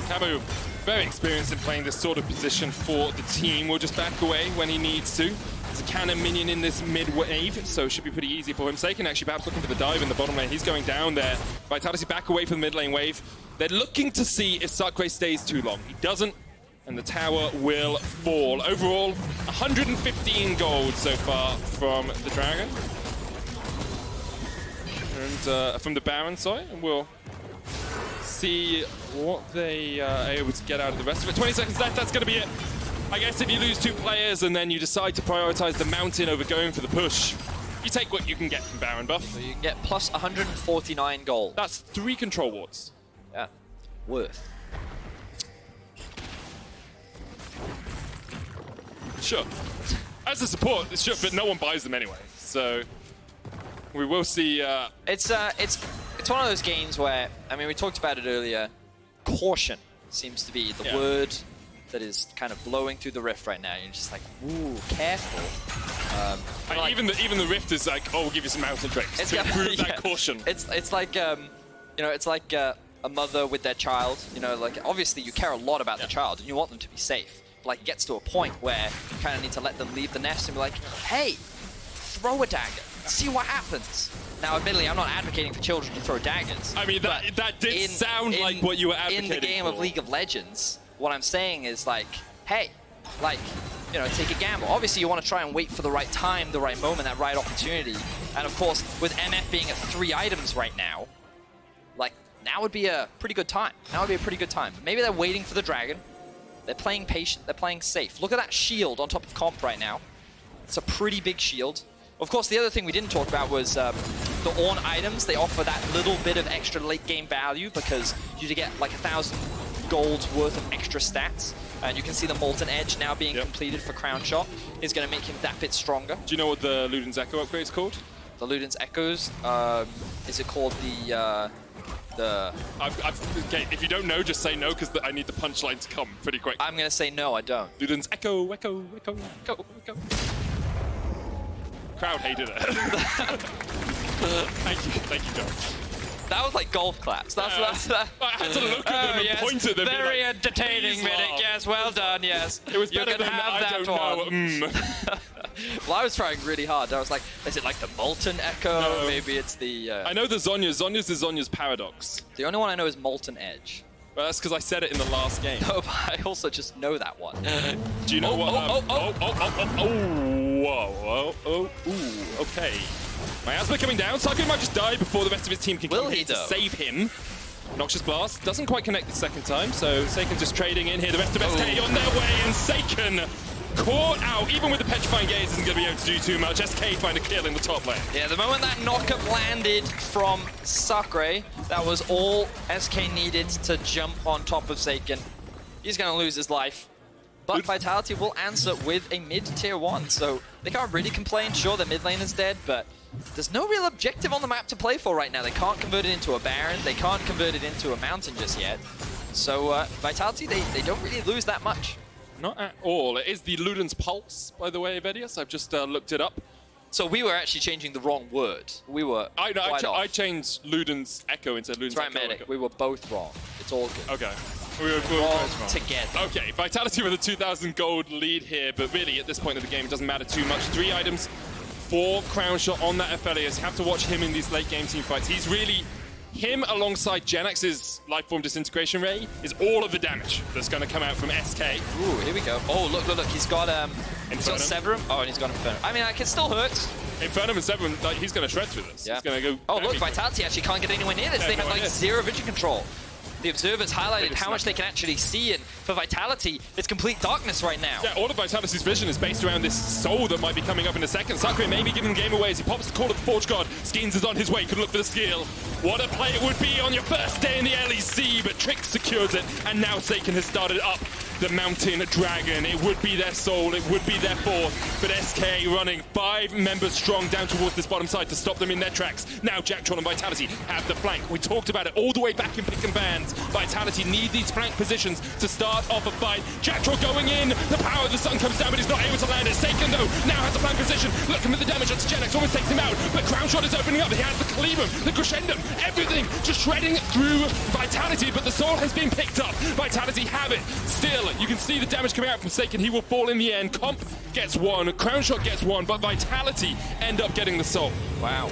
Cabo, very experienced in playing this sort of position for the team. Will just back away when he needs to. There's a cannon minion in this mid wave, so it should be pretty easy for him. Sacre actually perhaps looking for the dive in the bottom lane. He's going down there. Vitality back away from the mid lane wave. They're looking to see if Sacre stays too long. He doesn't, and the tower will fall. Overall, 115 gold so far from the Dragon. And from the Baron, sorry, and we'll see what they are able to get out of the rest of it. 20 seconds left, that's going to be it. I guess if you lose 2 players and then you decide to prioritize the mountain over going for the push, you take what you can get from Baron buff. So you can get plus 149 gold. That's 3 control wards. Yeah, worth. Sure. As a support, sure, but no one buys them anyway. So we will see. It's one of those games where, I mean, we talked about it earlier. Caution seems to be the word that is kind of blowing through the rift right now. You're just like, ooh, careful. Like, even the rift is like, oh, we'll give you some mountain tricks to improve that caution. It's like you know, it's like a mother with their child. You know, like obviously you care a lot about the child and you want them to be safe. But like it gets to a point where you kind of need to let them leave the nest and be like, hey, throw a dagger, see what happens. Now, admittedly, I'm not advocating for children to throw daggers. I mean, that did sound like what you were advocating for. In the game of League of Legends, what I'm saying is like, hey, like, you know, take a gamble. Obviously, you want to try and wait for the right time, the right moment, that right opportunity. And of course, with MF being at 3 items right now, like, now would be a pretty good time. Now would be a pretty good time. Maybe they're waiting for the dragon. They're playing patient. They're playing safe. Look at that shield on top of Comp right now. It's a pretty big shield. Of course, the other thing we didn't talk about was the Ornn items. They offer that little bit of extra late game value because you get like 1,000 gold's worth of extra stats. And you can see the Molten Edge now being completed for Crownshot is going to make him that bit stronger. Do you know what the Luden's Echo upgrade is called? The Luden's Echoes? Is it called the... Okay, if you don't know, just say no, because I need the punchline to come pretty quick. I'm going to say no, I don't. Luden's Echo, Echo, Echo, Echo, Echo. Crowd hated it. Thank you, John. That was like golf claps. That's I had to look at them and point at them. Very like, entertaining, Vidic. Yes, well done, yes. It was better than have that one. Well, I was trying really hard. I was like, is it like the Molten Echo? No. Maybe it's the... I know the Zhonya's. Zhonya's is Zhonya's Paradox. The only one I know is Molten Edge. Well, that's because I said it in the last game. No, but I also just know that one. Do you know what... Whoa, ooh, okay. Miasma coming down. Sacre might just die before the rest of his team can come in to save him. Noxious Blast doesn't quite connect the second time, so Sacre just trading in here. The rest of SK on their way, and Sacre caught out. Even with the Petrifying Gaze, isn't going to be able to do too much. SK find a kill in the top lane. Yeah, the moment that knockup landed from Sacre, that was all SK needed to jump on top of Sacre. He's going to lose his life. But Vitality will answer with a mid-tier 1, so they can't really complain. Sure, their mid lane is dead, but there's no real objective on the map to play for right now. They can't convert it into a Baron, they can't convert it into a Mountain just yet. So Vitality, they don't really lose that much. Not at all. It is the Luden's Pulse, by the way, Vedius. I've just looked it up. So we were actually changing the wrong word. We were I changed Luden's Echo into Luden's Echo. Medic. We were both wrong. It's all good. Okay. We were wrong together. Okay, Vitality with a 2,000 gold lead here, but really at this point of the game it doesn't matter too much. 3 items for Crownshot on that Aphelios. You have to watch him in these late game team fights. He's really... Him alongside Jenax's Lifeform Disintegration Ray is all of the damage that's going to come out from SK. Ooh, here we go. Oh, look. He's got Severum. Oh, and he's got Infernum. I mean, it can still hurt. Infernum and Severum, like, he's going to shred through this. Yeah. He's going to go... Oh, look, Vitality actually can't get anywhere near this. They have, like, 0 vision control. the observers highlighted how much they can actually see, and for Vitality, it's complete darkness right now. Yeah, all of Vitality's vision is based around this soul that might be coming up in a second. Sacre may be giving the game away as he pops the call of the Forge God. Skeanz is on his way, could look for the steal. What a play it would be on your first day in the LEC, but Trick secures it, and now Sacre has started up the Mountain Dragon. It would be their soul, it would be their fourth, but SK running 5 members strong down towards this bottom side to stop them in their tracks. Now Jactroll and Vitality have the flank. We talked about it all the way back in pick and bans. Vitality need these flank positions to start off a fight. Jactroll going in, the power of the sun comes down, but he's not able to land it. Sacre though, now has the flank position. Looking at the damage onto Jenax, almost takes him out, but Crownshot is opening up. He has the Cleavum, the Crescendum, everything just shredding through Vitality, but the soul has been picked up. Vitality have it. Still, you can see the damage coming out from Sacre. He will fall in the end. Comp gets one, Crownshot gets one, but Vitality end up getting the soul. Wow.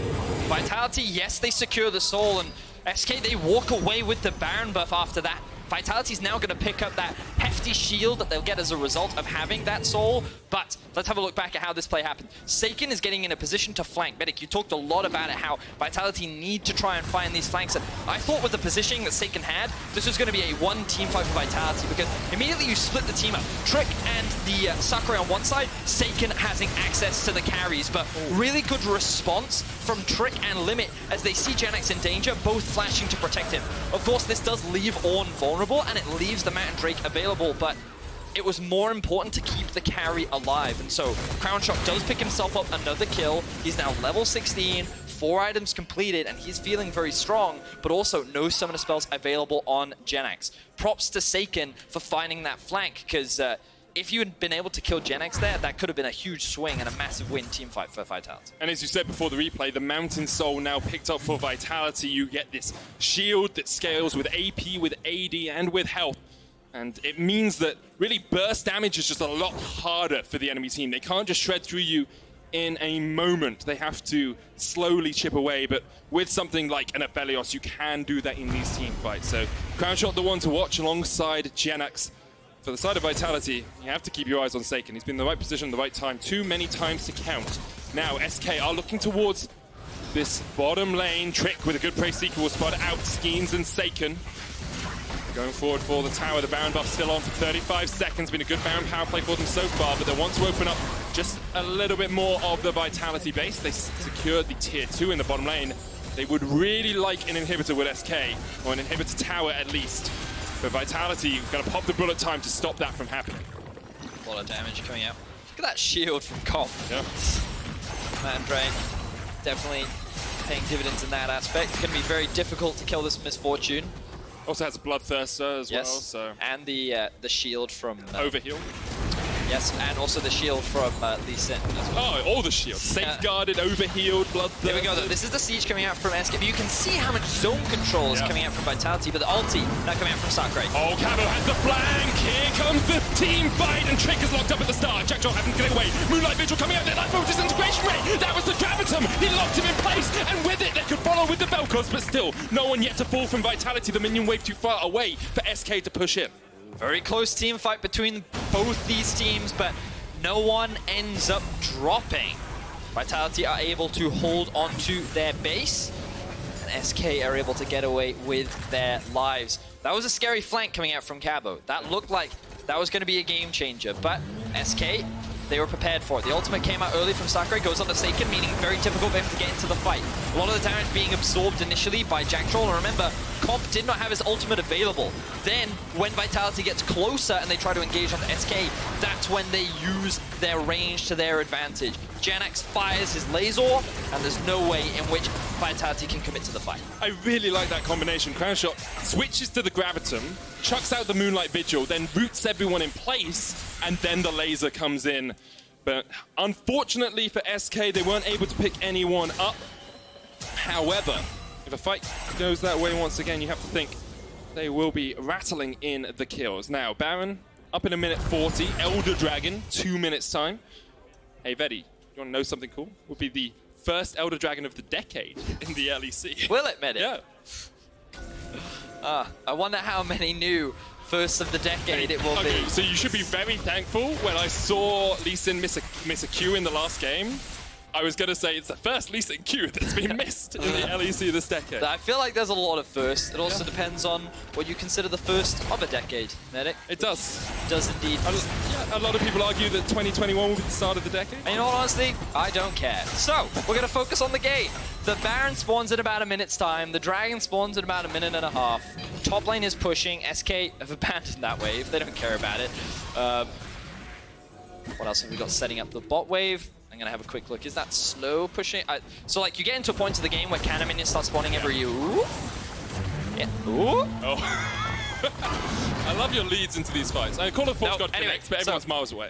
Vitality, yes, they secure the soul, and SK, they walk away with the Baron buff after that. Vitality's now going to pick up that hefty shield that they'll get as a result of having that soul, but let's have a look back at how this play happened. Sacre is getting in a position to flank. Medic, you talked a lot about it, how Vitality need to try and find these flanks, and I thought with the positioning that Sacre had, this was going to be a one team fight for Vitality, because immediately you split the team up. Trick and the Sacre on one side, Sacre having access to the carries, but really good response from Trick and Limit as they see Jenax in danger, both flashing to protect him. Of course, this does leave Ornn vulnerable, and it leaves the Mountain Drake available, but it was more important to keep the carry alive, and so Crownshot does pick himself up another kill. He's now level 16, 4 items completed, and he's feeling very strong, but also no summoner spells available on Jenax. Props to Sacre for finding that flank, because if you had been able to kill Jenax there, that could have been a huge swing and a massive win team fight for Vitality. And as you said before the replay, the Mountain Soul now picked up for Vitality. You get this shield that scales with AP, with AD, and with health. And it means that really burst damage is just a lot harder for the enemy team. They can't just shred through you in a moment. They have to slowly chip away, but with something like an Aphelios, you can do that in these team fights. So Crownshot the one to watch alongside Jenax. For the side of Vitality, you have to keep your eyes on Sacre. He's been in the right position, the right time, too many times to count. Now, SK are looking towards this bottom lane. Trick with a good prey seeker will spot out Skeanz and Sacre. Going forward for the tower. The Baron buff still on for 35 seconds. Been a good Baron power play for them so far, but they want to open up just a little bit more of the Vitality base. They secured the tier 2 in the bottom lane. They would really like an inhibitor with SK, or an inhibitor tower at least. But Vitality going to pop the bullet time to stop that from happening. A lot of damage coming out. Look at that shield from Comp. Yeah. Mountain Drake definitely paying dividends in that aspect. It's going to be very difficult to kill this Misfortune. Also has a Bloodthirster as well. So. And the shield from... Overheal. Yes, and also the shield from Lee Sin as well. Oh, all the shields. Safeguarded, overhealed, Bloodthirster. There we go, though. This is the siege coming out from SK. You can see how much zone control is coming out from Vitality, but the ulti now coming out from Sacre. Oh, Cabo has the flank. Here comes the team fight, and Trick is locked up at the start. Jactroll hasn't get away. Moonlight Vigil coming out there. That disintegration ray. That was the Gravitum. He locked him in place, and with it, they could follow with the Vel'Koz, but still, no one yet to fall from Vitality. The minion wave too far away for SK to push in. Very close team fight between both these teams, but no one ends up dropping. Vitality are able to hold onto their base, and SK are able to get away with their lives. That was a scary flank coming out from Cabo. That looked like that was going to be a game changer, but SK, they were prepared for it. The ultimate came out early from Sacre, goes on to Sacre, meaning very difficult for him to get into the fight. A lot of the damage being absorbed initially by Jactroll, and remember, Comp did not have his ultimate available. Then, when Vitality gets closer and they try to engage on the SK, that's when they use their range to their advantage. Jenax fires his laser, and there's no way in which Vitality can commit to the fight. I really like that combination. Crownshot switches to the Gravitum, chucks out the Moonlight Vigil, then roots everyone in place, and then the laser comes in. But unfortunately for SK, they weren't able to pick anyone up. However, if a fight goes that way once again, you have to think they will be rattling in the kills. Now, Baron, up in a minute 40. Elder Dragon, 2 minutes time. Hey, Vedi, you want to know something cool? Would be the first Elder Dragon of the decade in the LEC. Will it, Medi? Yeah. I wonder how many new first of the decade it will be. So you should be very thankful. When I saw Lee Sin miss a Q in the last game, I was going to say it's the first Lee Sin Q that's been missed in the LEC this decade. I feel like there's a lot of firsts. It also depends on what you consider the first of a decade, Medic. It does. It does indeed. A lot of people argue that 2021 will be the start of the decade. And you know what, honestly, I don't care. So, we're going to focus on the game. The Baron spawns in about a minute's time. The Dragon spawns in about a minute and a half. Top lane is pushing. SK have abandoned that wave. They don't care about it. What else have we got setting up the bot wave? I'm going to have a quick look. Is that slow pushing? So, like, you get into a point of the game where cannon minions start spawning every... Ooh. Yeah. Ooh. Oh. I love your leads into these fights. I call it Force God anyway, connects, but everyone's miles away.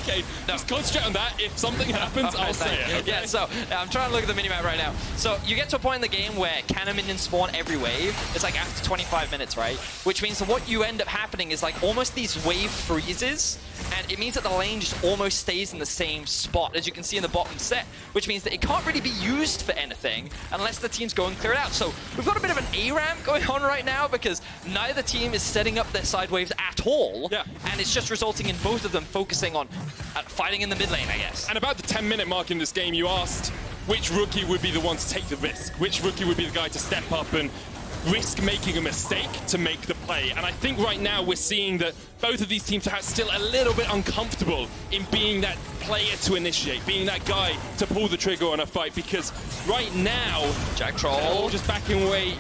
Okay, just concentrate on that. If something happens, I'll say it. Okay? Yeah, so I'm trying to look at the minimap right now. So you get to a point in the game where cannon minions spawn every wave. It's like after 25 minutes, right? Which means that what you end up happening is like almost these wave freezes, and it means that the lane just almost stays in the same spot, as you can see in the bottom set, which means that it can't really be used for anything unless the teams go and clear it out. So we've got a bit of an A-ramp going on right now because neither team is setting up their side waves at all, and it's just resulting in both of them focusing on fighting in the mid lane, I guess. And about the 10-minute mark in this game, you asked which rookie would be the one to take the risk, which rookie would be the guy to step up and risk making a mistake to make the play. And I think right now we're seeing that both of these teams are still a little bit uncomfortable in being that player to initiate, being that guy to pull the trigger on a fight, because right now, Jactroll they're all just backing away.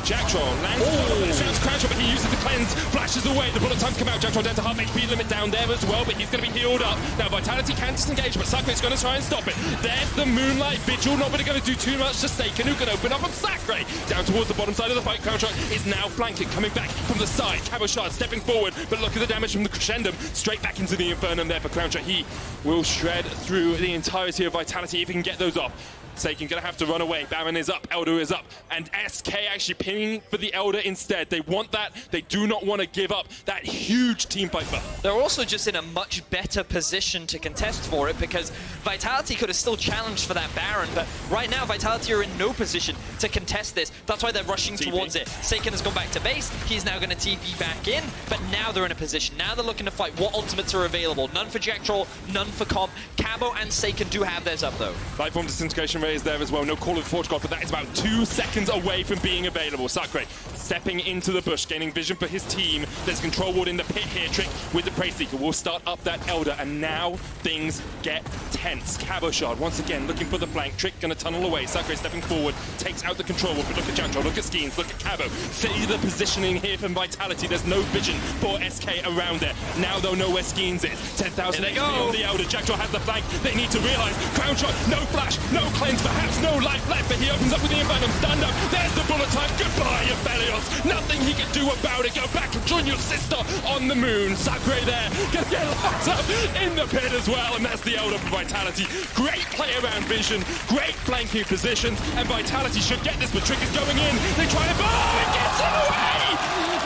Jactroll lands Crownshot, but he uses the cleanse, flashes away. The bullet times come out. Jactroll down to half HP limit down there as well, but he's going to be healed up. Now Vitality can disengage, but Sacre is going to try and stop it. There's the Moonlight Vigil, not really going to do too much to Sacre, who can open up on Sacre. Down towards the bottom side of the fight, Crownshot is now flanking, coming back from the side. Cabochard stepping forward, but look at the damage from the Crescendum. Straight back into the Infernum there for Crownshot. He will shred through the entirety of Vitality if he can get those off. Sacre gonna have to run away. Baron is up, Elder is up, and SK actually pinning for the Elder instead. They want that. They do not want to give up that huge team fight buff. They're also just in a much better position to contest for it because Vitality could have still challenged for that Baron, but right now Vitality are in no position to contest this. That's why they're rushing towards it. Sacre has gone back to base. He's now going to TP back in, but now they're in a position. Now they're looking to fight. What ultimates are available? None for Jactroll, none for Comp. Cabo and Sacre do have theirs up though. Lifeform Disintegration Ray is there as well. No Call of the Forge God, but that is about 2 seconds away from being available. Sacre stepping into the bush, gaining vision for his team. There's control ward in the pit here. Trick with the Prey Seeker will start up that Elder, and now things get tense. Cabochard once again looking for the flank. Trick gonna tunnel away. Sacre stepping forward, takes out the control ward, but look at Jactroll, look at Skeanz, look at Cabo. See the positioning here from Vitality. There's no vision for SK around there. Now they'll know where Skeanz is. 10,000 HP on the Elder. Jactroll has the flank. They need to realize Crownshot, no flash, no cleanse, perhaps no life left, but he opens up with the Infernum. Stand up. There's the bullet time. Goodbye, Aphelios. Nothing he can do about it. Go back and join your sister on the moon. Sacre there. Gonna get locked up in the pit as well, and that's the Elder for Vitality. Great play around vision, great flanking positions, and Vitality should get this, but Trick is going in. They try to... Oh, it gets him away!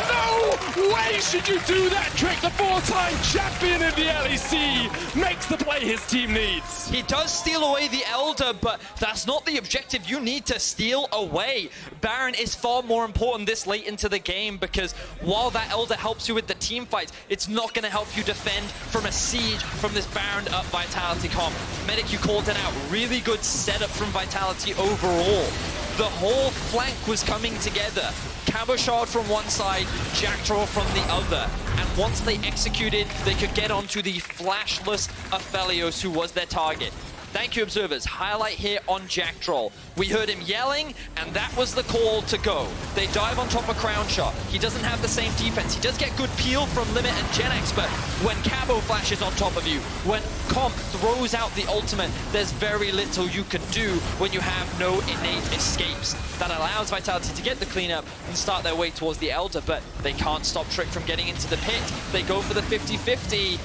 No way should you do that, Trick. The 4-time champion of the LEC makes the play his team needs. He does steal away the Elder, but that's not the objective you need to steal away. Baron is far more important this late into the game because while that Elder helps you with the team fights, it's not going to help you defend from a siege from this Baron up Vitality comp. Medic, you called it out. Really good setup from Vitality overall. The whole flank was coming together. Cabochard from one side, Jactroll from the other. And once they executed, they could get onto the flashless Aphelios, who was their target. Thank you, observers. Highlight here on Jactroll. We heard him yelling, and that was the call to go. They dive on top of Crownshot. He doesn't have the same defense. He does get good peel from Limit and Jenax, but when Cabo flashes on top of you, when Comp throws out the ultimate, there's very little you can do when you have no innate escapes. That allows Vitality to get the cleanup and start their way towards the Elder, but they can't stop Trick from getting into the pit. They go for the 50-50.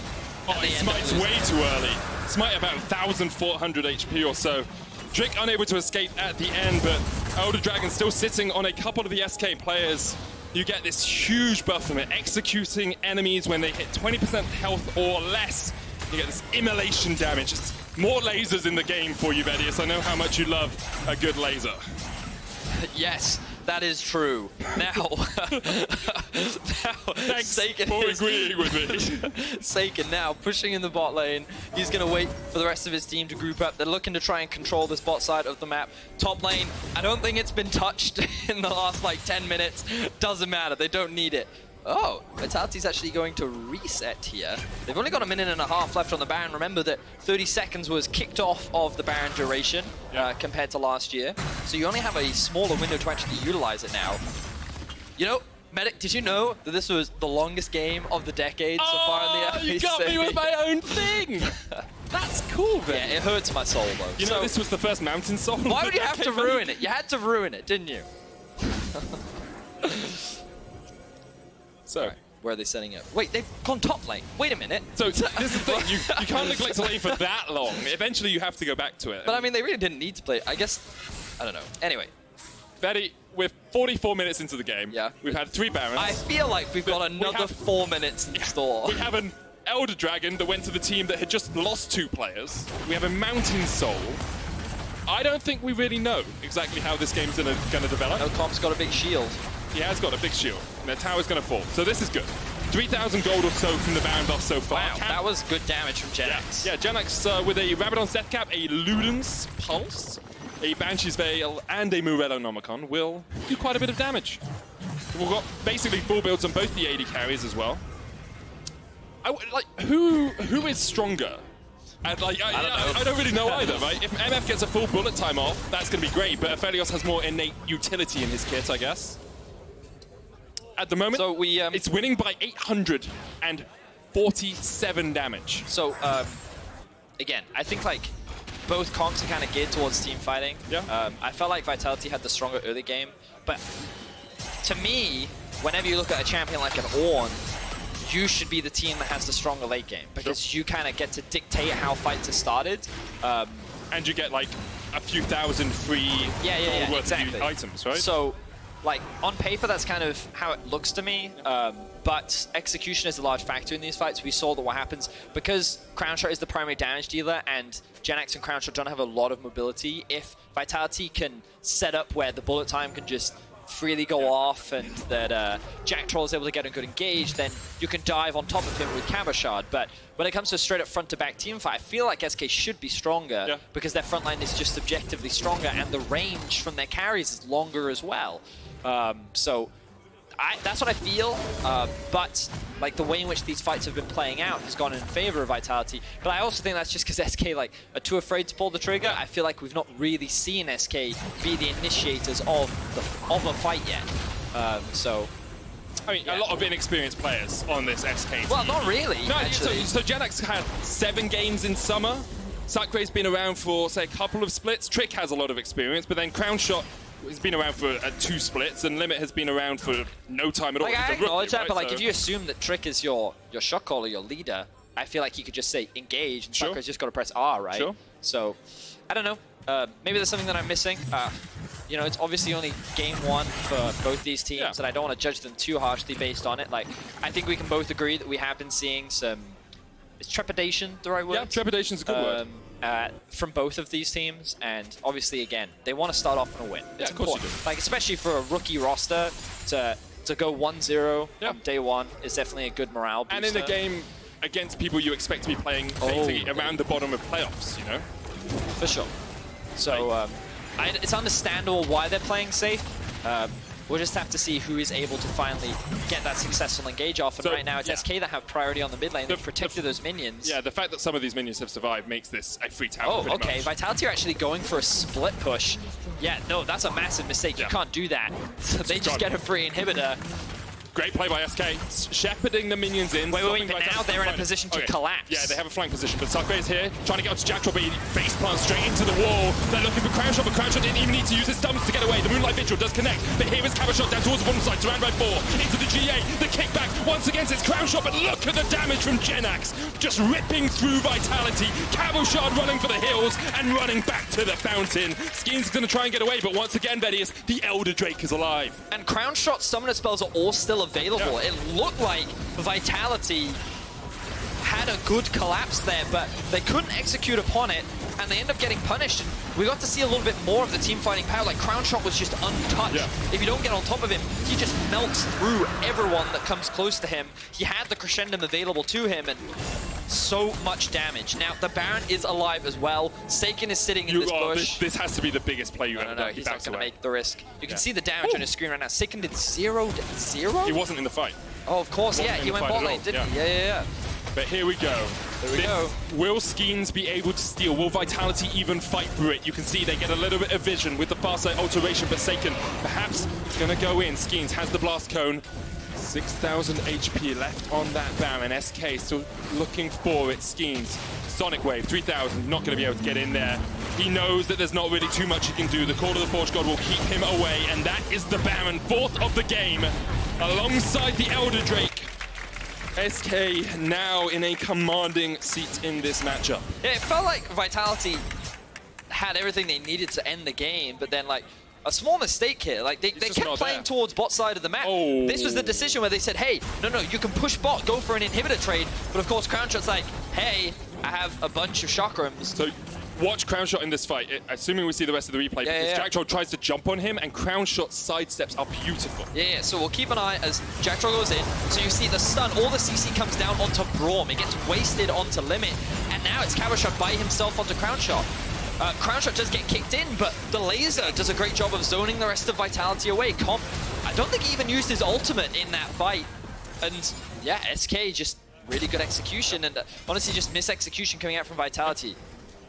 Oh, he smites way too early. Smite about 1,400 HP or so. Trick unable to escape at the end, but Elder Dragon still sitting on a couple of the SK players. You get this huge buff from it, executing enemies when they hit 20% health or less. You get this immolation damage. It's more lasers in the game for you, Vedius. I know how much you love a good laser. Yes, That is true. Now, Thanks Sacre for agreeing with me. Sacre now pushing in the bot lane. He's going to wait for the rest of his team to group up. They're looking to try and control this bot side of the map. Top lane, I don't think it's been touched in the last like 10 minutes. Doesn't matter, they don't need it. Oh, Vitality's actually going to reset here. They've only got a minute and a half left on the Baron. Remember that 30 seconds was kicked off of the Baron duration compared to last year. So you only have a smaller window to actually utilize it now. You know, Medic, did you know that this was the longest game of the decade so far in the FPC? You got me with my own thing! That's cool, man. Yeah, it hurts my soul, though. You know, this was the first Mountain Soul. Why would you have to ruin it? You had to ruin it, didn't you? So, right, where are they setting up? Wait, they've gone top lane. Wait a minute. So this is the thing, you can't neglect a lane for that long. Eventually you have to go back to it. But I mean, they really didn't need to play. I guess, I don't know. Anyway. Vedi, we're 44 minutes into the game. Yeah. We've had 3 Barons. I feel like we've got another 4 minutes in store. We have an Elder Dragon that went to the team that had just lost 2 players. We have a Mountain Soul. I don't think we really know exactly how this game's gonna develop. No, Comp's got a big shield. He has got a big shield, and their tower's going to fall. So this is good. 3,000 gold or so from the Baron buff so far. Wow, that was good damage from Jenax. Yeah, Jenax with a Rabadon's Death Cap, a Luden's Pulse, a Banshee's Veil, and a Morellonomicon will do quite a bit of damage. We've got basically full builds on both the AD carries as well. Who is stronger? And I don't really know either, right? If MF gets a full bullet time off, that's going to be great, but Aphelios has more innate utility in his kit, I guess. At the moment, so it's winning by 847 damage. So, again, I think like both comps are kind of geared towards team fighting. Yeah. I felt like Vitality had the stronger early game, but to me, whenever you look at a champion like an Ornn, you should be the team that has the stronger late game because you kind of get to dictate how fights are started. And you get like a few thousand free gold worth of items, right? So, like, on paper, that's kind of how it looks to me, but execution is a large factor in these fights. We saw that what happens, because Crownshot is the primary damage dealer, and Jenax and Crownshot don't have a lot of mobility, if Vitality can set up where the bullet time can just freely go off, and that Jactroll is able to get a good engage, then you can dive on top of him with Cabochard. But when it comes to a straight up front-to-back team fight, I feel like SK should be stronger because their front line is just objectively stronger, and the range from their carries is longer as well. So that's what I feel, but like the way in which these fights have been playing out has gone in favor of Vitality. But I also think that's just because SK like are too afraid to pull the trigger. I feel like we've not really seen SK be the initiators of a fight yet. So I mean, a lot of inexperienced players on this SK team. Well, not really. No, actually. so Jenax had 7 games in summer. Sacre's been around for, say, a couple of splits. Trick has a lot of experience, but then Crownshot has been around for 2 splits, and Limit has been around for no time at all. Like, I acknowledge that, but like, so if you assume that Trick is your shot caller, your leader, I feel like you could just say engage, and Sacre's just got to press R, right? Sure. So, I don't know. Maybe there's something that I'm missing. You know, it's obviously only game 1 for both these teams, and I don't want to judge them too harshly based on it. Like, I think we can both agree that we have been seeing some... Is trepidation the right word? Yeah, trepidation's a good word. From both of these teams, and obviously, again, they want to start off on a win. Yeah, it's of course important. you do. Like, especially for a rookie roster, to go 1-0 on day 1 is definitely a good morale booster. And in a game against people you expect to be playing basically around the bottom of playoffs, you know? For sure. So, it's understandable why they're playing safe. We'll just have to see who is able to finally get that successful engage off. And right now, it's SK that have priority on the mid lane. They've protected those minions. Yeah, the fact that some of these minions have survived makes this a free tower. Oh, okay. Much. Vitality are actually going for a split push. Yeah, no, that's a massive mistake. You can't do that. So they just get a free inhibitor. Great play by SK, shepherding the minions in. Wait, but now they're in a position to collapse. Yeah, they have a flank position, but Sacre is here, trying to get onto Jactroll, but he face plants straight into the wall. They're looking for Crownshot, but Crownshot didn't even need to use his stumps to get away. The Moonlight Vigil does connect, but here is Cabochard down towards the bottom side, surrounded by 4, into the GA, the kickback, once again it's Crownshot, but look at the damage from Jenax, just ripping through Vitality. Cabochard running for the hills, and running back to the fountain. Skeanz is going to try and get away, but once again, Vedius, the Elder Drake is alive. And Crownshot summoner spells are all still available. It looked like Vitality had a good collapse there, but they couldn't execute upon it. and they end up getting punished. And we got to see a little bit more of the team fighting power. Like, Crownshot was just untouched. Yeah. If you don't get on top of him, he just melts through everyone that comes close to him. He had the crescendum available to him, and so much damage. Now, the Baron is alive as well. Sacre is sitting in this bush. This has to be the biggest play you ever done. He's not going to make the risk. You can see the damage on his screen right now. Sacre did 0-0? He wasn't in the fight. Oh, of course, yeah. He went bot lane, didn't he? Yeah. But here we go. There we go. Will Skeanz be able to steal? Will Vitality even fight through it? You can see they get a little bit of vision with the far side alteration, but Sacre perhaps is going to go in. Skeanz has the blast cone. 6,000 HP left on that Baron. SK still looking for it. Skeanz. Sonic Wave, 3,000, not going to be able to get in there. He knows that there's not really too much he can do. The Call of the Forge God will keep him away, and that is the Baron, 4th of the game, alongside the Elder Drake. SK now in a commanding seat in this matchup. Yeah, it felt like Vitality had everything they needed to end the game, but then, like, a small mistake here. Like, they kept playing towards bot side of the map. Oh. This was the decision where they said, hey, no, you can push bot, go for an inhibitor trade. But of course, Crownshot's like, hey, I have a bunch of chakrams. So watch Crownshot in this fight, assuming we see the rest of the replay, because Jactroll tries to jump on him, and Crownshot's sidesteps are beautiful. Yeah, so we'll keep an eye as Jactroll goes in. So you see the stun, all the CC comes down onto Braum. It gets wasted onto Limit, and now it's Cabochard by himself onto Crownshot. Crownshot does get kicked in, but the laser does a great job of zoning the rest of Vitality away. Comp, I don't think he even used his ultimate in that fight. And yeah, SK just really good execution, and honestly just mis-execution coming out from Vitality.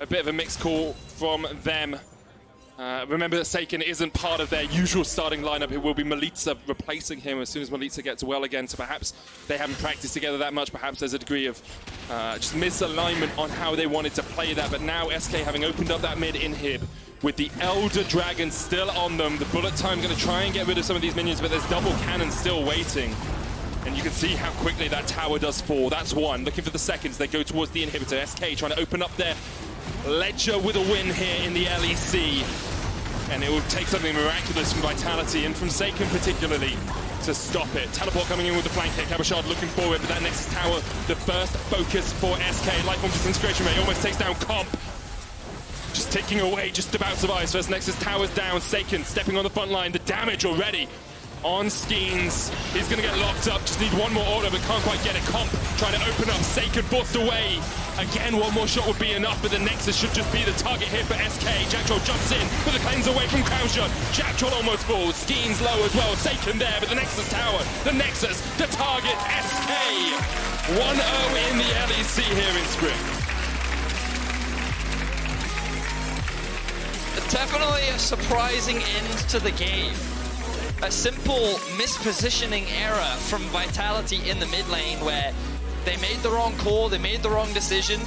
A bit of a mixed call from them. Remember that Sacre isn't part of their usual starting lineup. It will be Milica replacing him as soon as Milica gets well again. So perhaps they haven't practiced together that much. Perhaps there's a degree of just misalignment on how they wanted to play that. But now SK having opened up that mid inhib with the Elder Dragon still on them. The bullet time going to try and get rid of some of these minions, but there's double cannon still waiting. And you can see how quickly that tower does fall. That's one. Looking for the seconds. They go towards the inhibitor. SK trying to open up their ledger with a win here in the LEC. And it will take something miraculous from Vitality and from Sacre particularly to stop it. Teleport coming in with the flank hit. Cabochard looking forward, but that Nexus tower, the first focus for SK. Lifeform disintegration rate almost takes down Comp. Just ticking away, just about survives. First Nexus tower's down. Sacre stepping on the front line. The damage already on Skeanz. He's going to get locked up. Just need one more order, but can't quite get it. Comp trying to open up. Sacre forced away. Again, one more shot would be enough, but the Nexus should just be the target here for SK. Jactroll jumps in, but the cleanse away from Crownshot. Jactroll almost falls. Skeanz low as well. Sacre there, but the Nexus tower. The Nexus, the target, SK. 1-0 in the LEC here in spring. Definitely a surprising end to the game. A simple mispositioning error from Vitality in the mid lane where they made the wrong call, they made the wrong decision,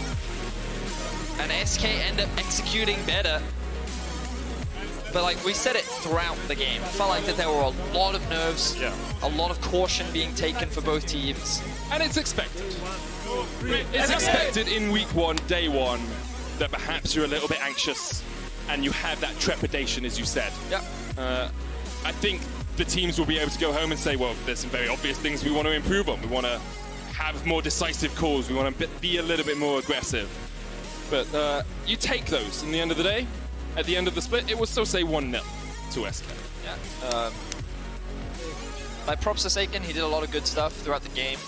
and SK end up executing better. But like we said it throughout the game, it felt like that there were a lot of nerves, a lot of caution being taken for both teams. And it's expected. It's expected in week one, day one, that perhaps you're a little bit anxious and you have that trepidation, as you said. I think the teams will be able to go home and say, well, there's some very obvious things we want to improve on. We want to have more decisive calls. We want to be a little bit more aggressive. But you take those in the end of the day. At the end of the split, it will still say 1-0 to SK. Like props to Sacre, he did a lot of good stuff throughout the game.